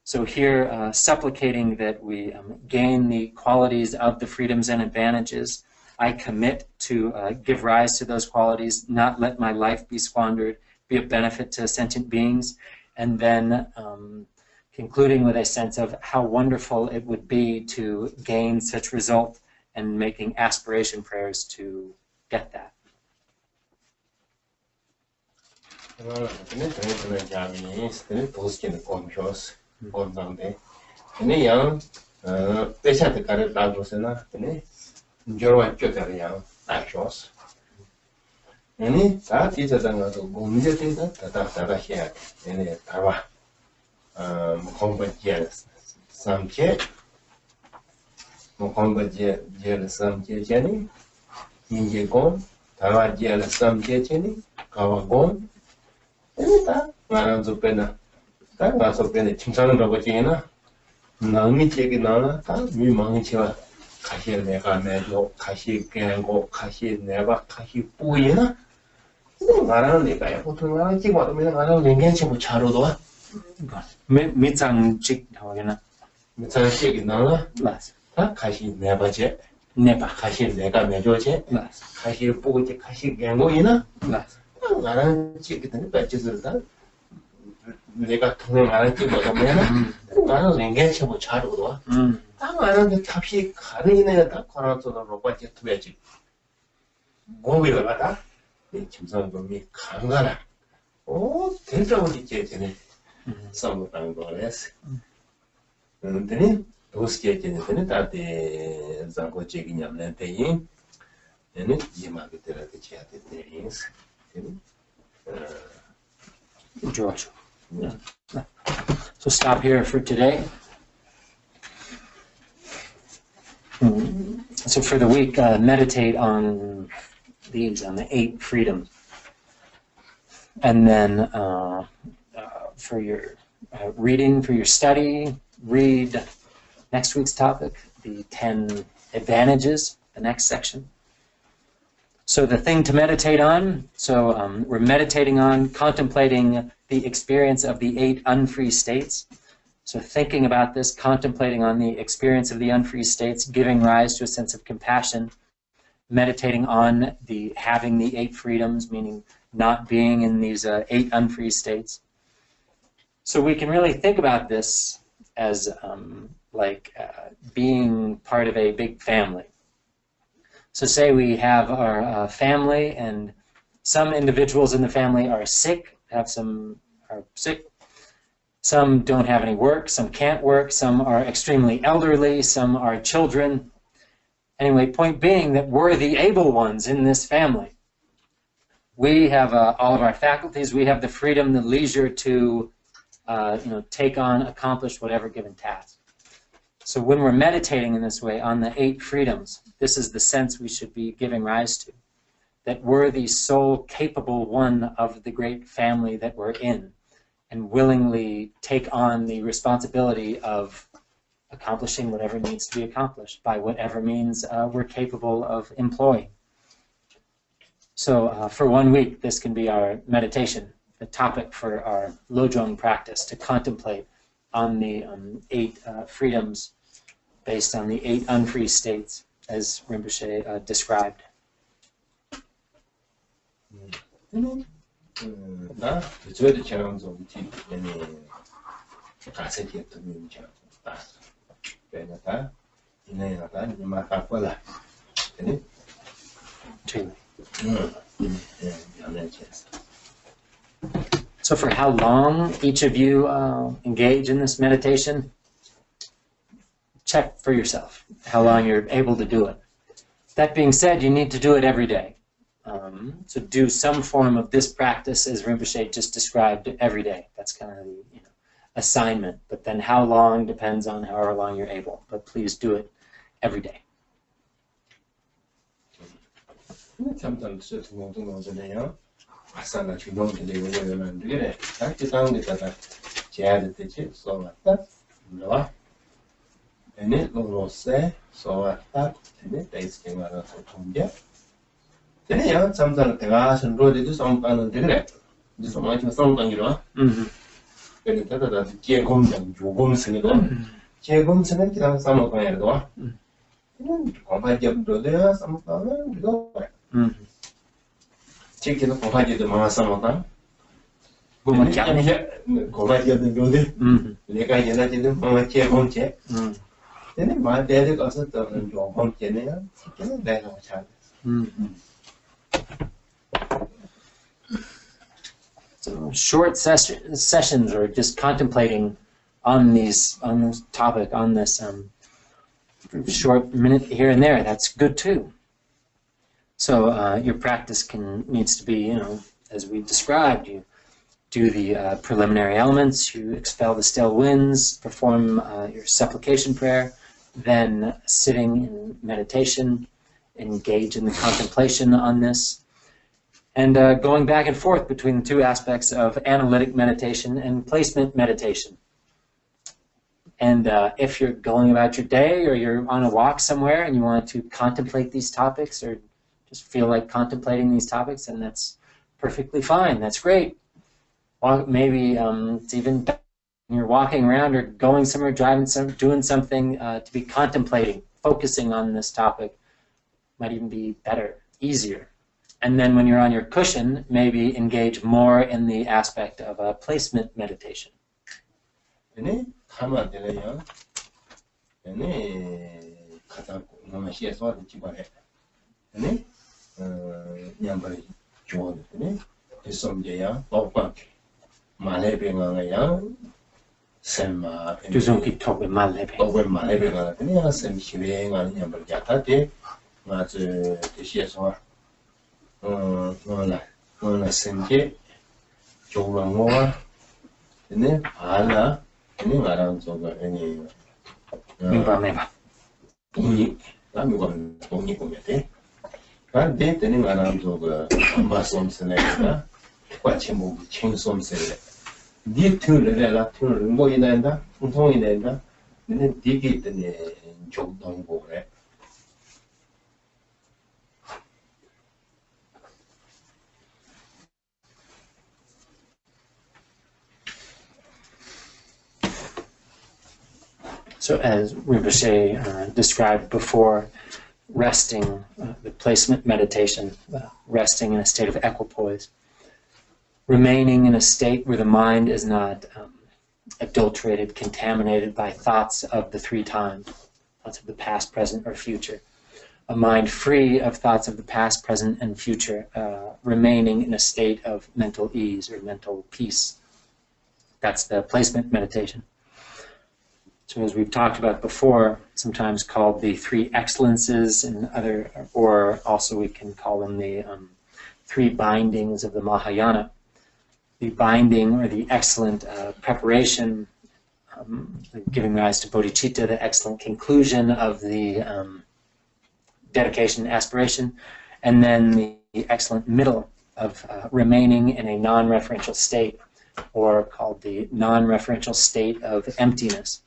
So here, supplicating that we gain the qualities of the freedoms and advantages. I commit to give rise to those qualities, not let my life be squandered, be of benefit to sentient beings, and then concluding with a sense of how wonderful it would be to gain such result and making aspiration prayers to get that. Mitsang-chik 하거나 미창식이 나나 다 가시 내바제 네바 가시 내가 매줘제 가시 보고제 가시 갱고이나 나랑 찍기는 배치들다 내가 통행 안 찍어도 뭐냐 나는 랭겐치 뭐 차로도 딱 나는 탑시 가능이네 딱 걸어서도 로바지 투배지 뭐위가 받아 이 침상금이 강가라 오 대자원이 이제 되네 싸움을 거래서 근데 도스게 되는 다데 자고 제기냐면 대인 얘는 이마게 들어게 해야 되는 George. So stop here for today. So for the week, meditate on these, on the 8 freedoms. And then for your reading, for your study, read next week's topic, the 10 advantages, the next section. So the thing to meditate on, we're meditating on contemplating the experience of the 8 unfree states. So thinking about this, contemplating on the experience of the unfree states, giving rise to a sense of compassion, meditating on having the 8 freedoms, meaning not being in these 8 unfree states. So we can really think about this as being part of a big family. So say we have our family, and some individuals in the family are sick, are sick. Some don't have any work, some can't work, some are extremely elderly, some are children. Anyway, point being that we're the able ones in this family. We have all of our faculties, we have the freedom, the leisure to take on, accomplish whatever given task. So when we're meditating in this way on the 8 freedoms, this is the sense we should be giving rise to, that we're the sole capable one of the great family that we're in, and willingly take on the responsibility of accomplishing whatever needs to be accomplished by whatever means we're capable of employing. So for 1 week, this can be our meditation, the topic for our Lojong practice, to contemplate on the 8 freedoms based on the 8 unfree states, as Rinpoche described. 나 저도 처럼 좀 뒤에 가세게 뜨는 거 봤어. 그러니까 이내가 이마 갖고라. 네. So for how long each of you engage in this meditation, check for yourself how long you're able to do it. That being said, you need to do it every day. So do some form of this practice, as Rinpoche just described, every day. That's kind of the assignment. But then how long depends on however long you're able. But please do it every day. 잠깐 저통통통하잖아요. 아싸나 주동도 되고 그러면 그래. 같이 다운데 다다 제야도 되지. 소왔다. 물어와. 얘네 로로세 소왔다. 얘네 데이스게 말아서 통제. 얘네야 잠깐 내가 선로에도 성반은 그래. 이제 소마치 성반이로. 그래 다다다 제공장 조공스니까. 제공스는 기타 사모가야도 와. 공파지도 돼야 사모가는 이거. 지키는 공파지도 많아 사모가. 고마지는 요데 내가 연락지는 고마지 공제 근데 말대로 가서 또는 좀 공제네요 시키는 내가 잘 So short sessions or just contemplating on this topic, on this short minute here and there, that's good too. So your practice needs to be, as we described, you do the preliminary elements, you expel the still winds, perform your supplication prayer, then sitting in meditation, engage in the contemplation on this, and going back and forth between the two aspects of analytic meditation and placement meditation. And if you're going about your day or you're on a walk somewhere and you want to contemplate these topics or just feel like contemplating these topics, then that's perfectly fine. That's great. Or maybe it's even when you're walking around or going somewhere, doing something to be contemplating, focusing on this topic might even be better, easier. And then when you're on your cushion, maybe engage more in the aspect of a placement meditation. 얘네 가만 되네요. 얘네 가장 너무 시에서 집안에 얘네 양반이 좋아하는데 대성제야 똑같 말해병아야 셈마 두성기 톡에 말해병 똑을 말해병아 그냥 셈 시행하는 양반 자타데 맞아 대시에서 뭐라 셈게 조랑모아 얘네 알아 얘네 말하는 저거 얘네 민밤해봐 동이 남이건 동이 보면 돼 근데 얘네 말하는 저거 엄마솜스네가 과체모 챙솜스네 니 틀레라 틀 뭐이 된다 통통이 된다 얘네 되게 있더니 족동 보래 So as Rinpoche described before, resting, the placement meditation, resting in a state of equipoise, remaining in a state where the mind is not adulterated, contaminated by thoughts of the three times, thoughts of the past, present, or future. A mind free of thoughts of the past, present, and future, remaining in a state of mental ease or mental peace. That's the placement meditation. So as we've talked about before, sometimes called the three excellences, and or also we can call them the three bindings of the Mahayana. The binding or the excellent preparation, giving rise to bodhicitta, the excellent conclusion of the dedication and aspiration, and then the excellent middle of remaining in a non-referential state, or called the non-referential state of emptiness.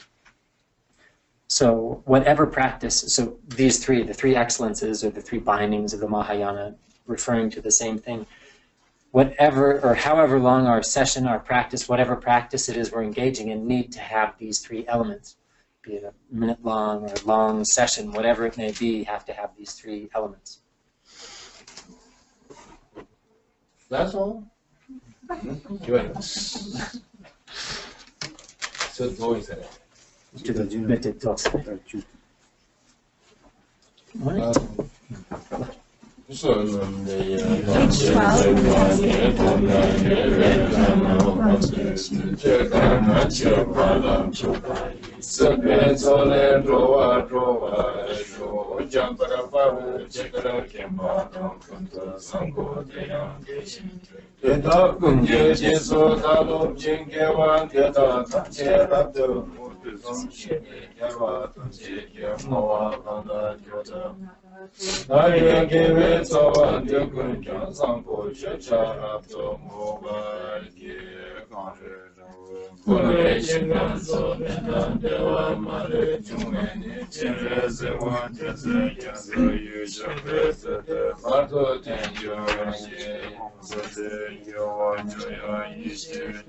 So whatever practice, so these three, the three excellences or the three bindings of the Mahayana, referring to the same thing, whatever or however long our session, our practice, whatever practice it is we're engaging in, need to have these three elements. Be it a minute long or a long session, whatever it may be, have to have these three elements. That's all? Good. So it's always that.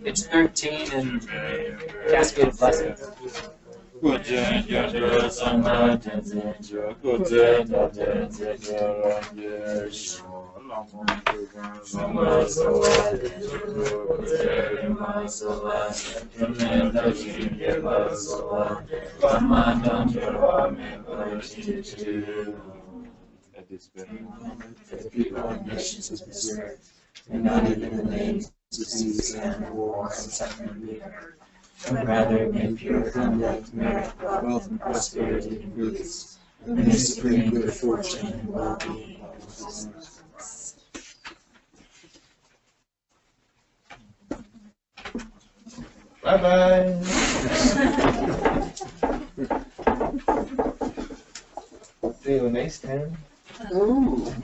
It's 13 and Cascade Blessings. Orgyen Yadra Sangha Tenzin Jo Orgyen Yadra Sangha Tenzin Jo Lama Sowa Lama Sowa Tremenda Shindeva Sowa Lama Tanjara Member at this very moment, the people and nations is preserved, united in the names of disease and war and suffering be heard. But rather may pure conduct, merit, wealth, and prosperity and goods, and may supreme good fortune and well-being of existence. Bye-bye. See you next time. Oh.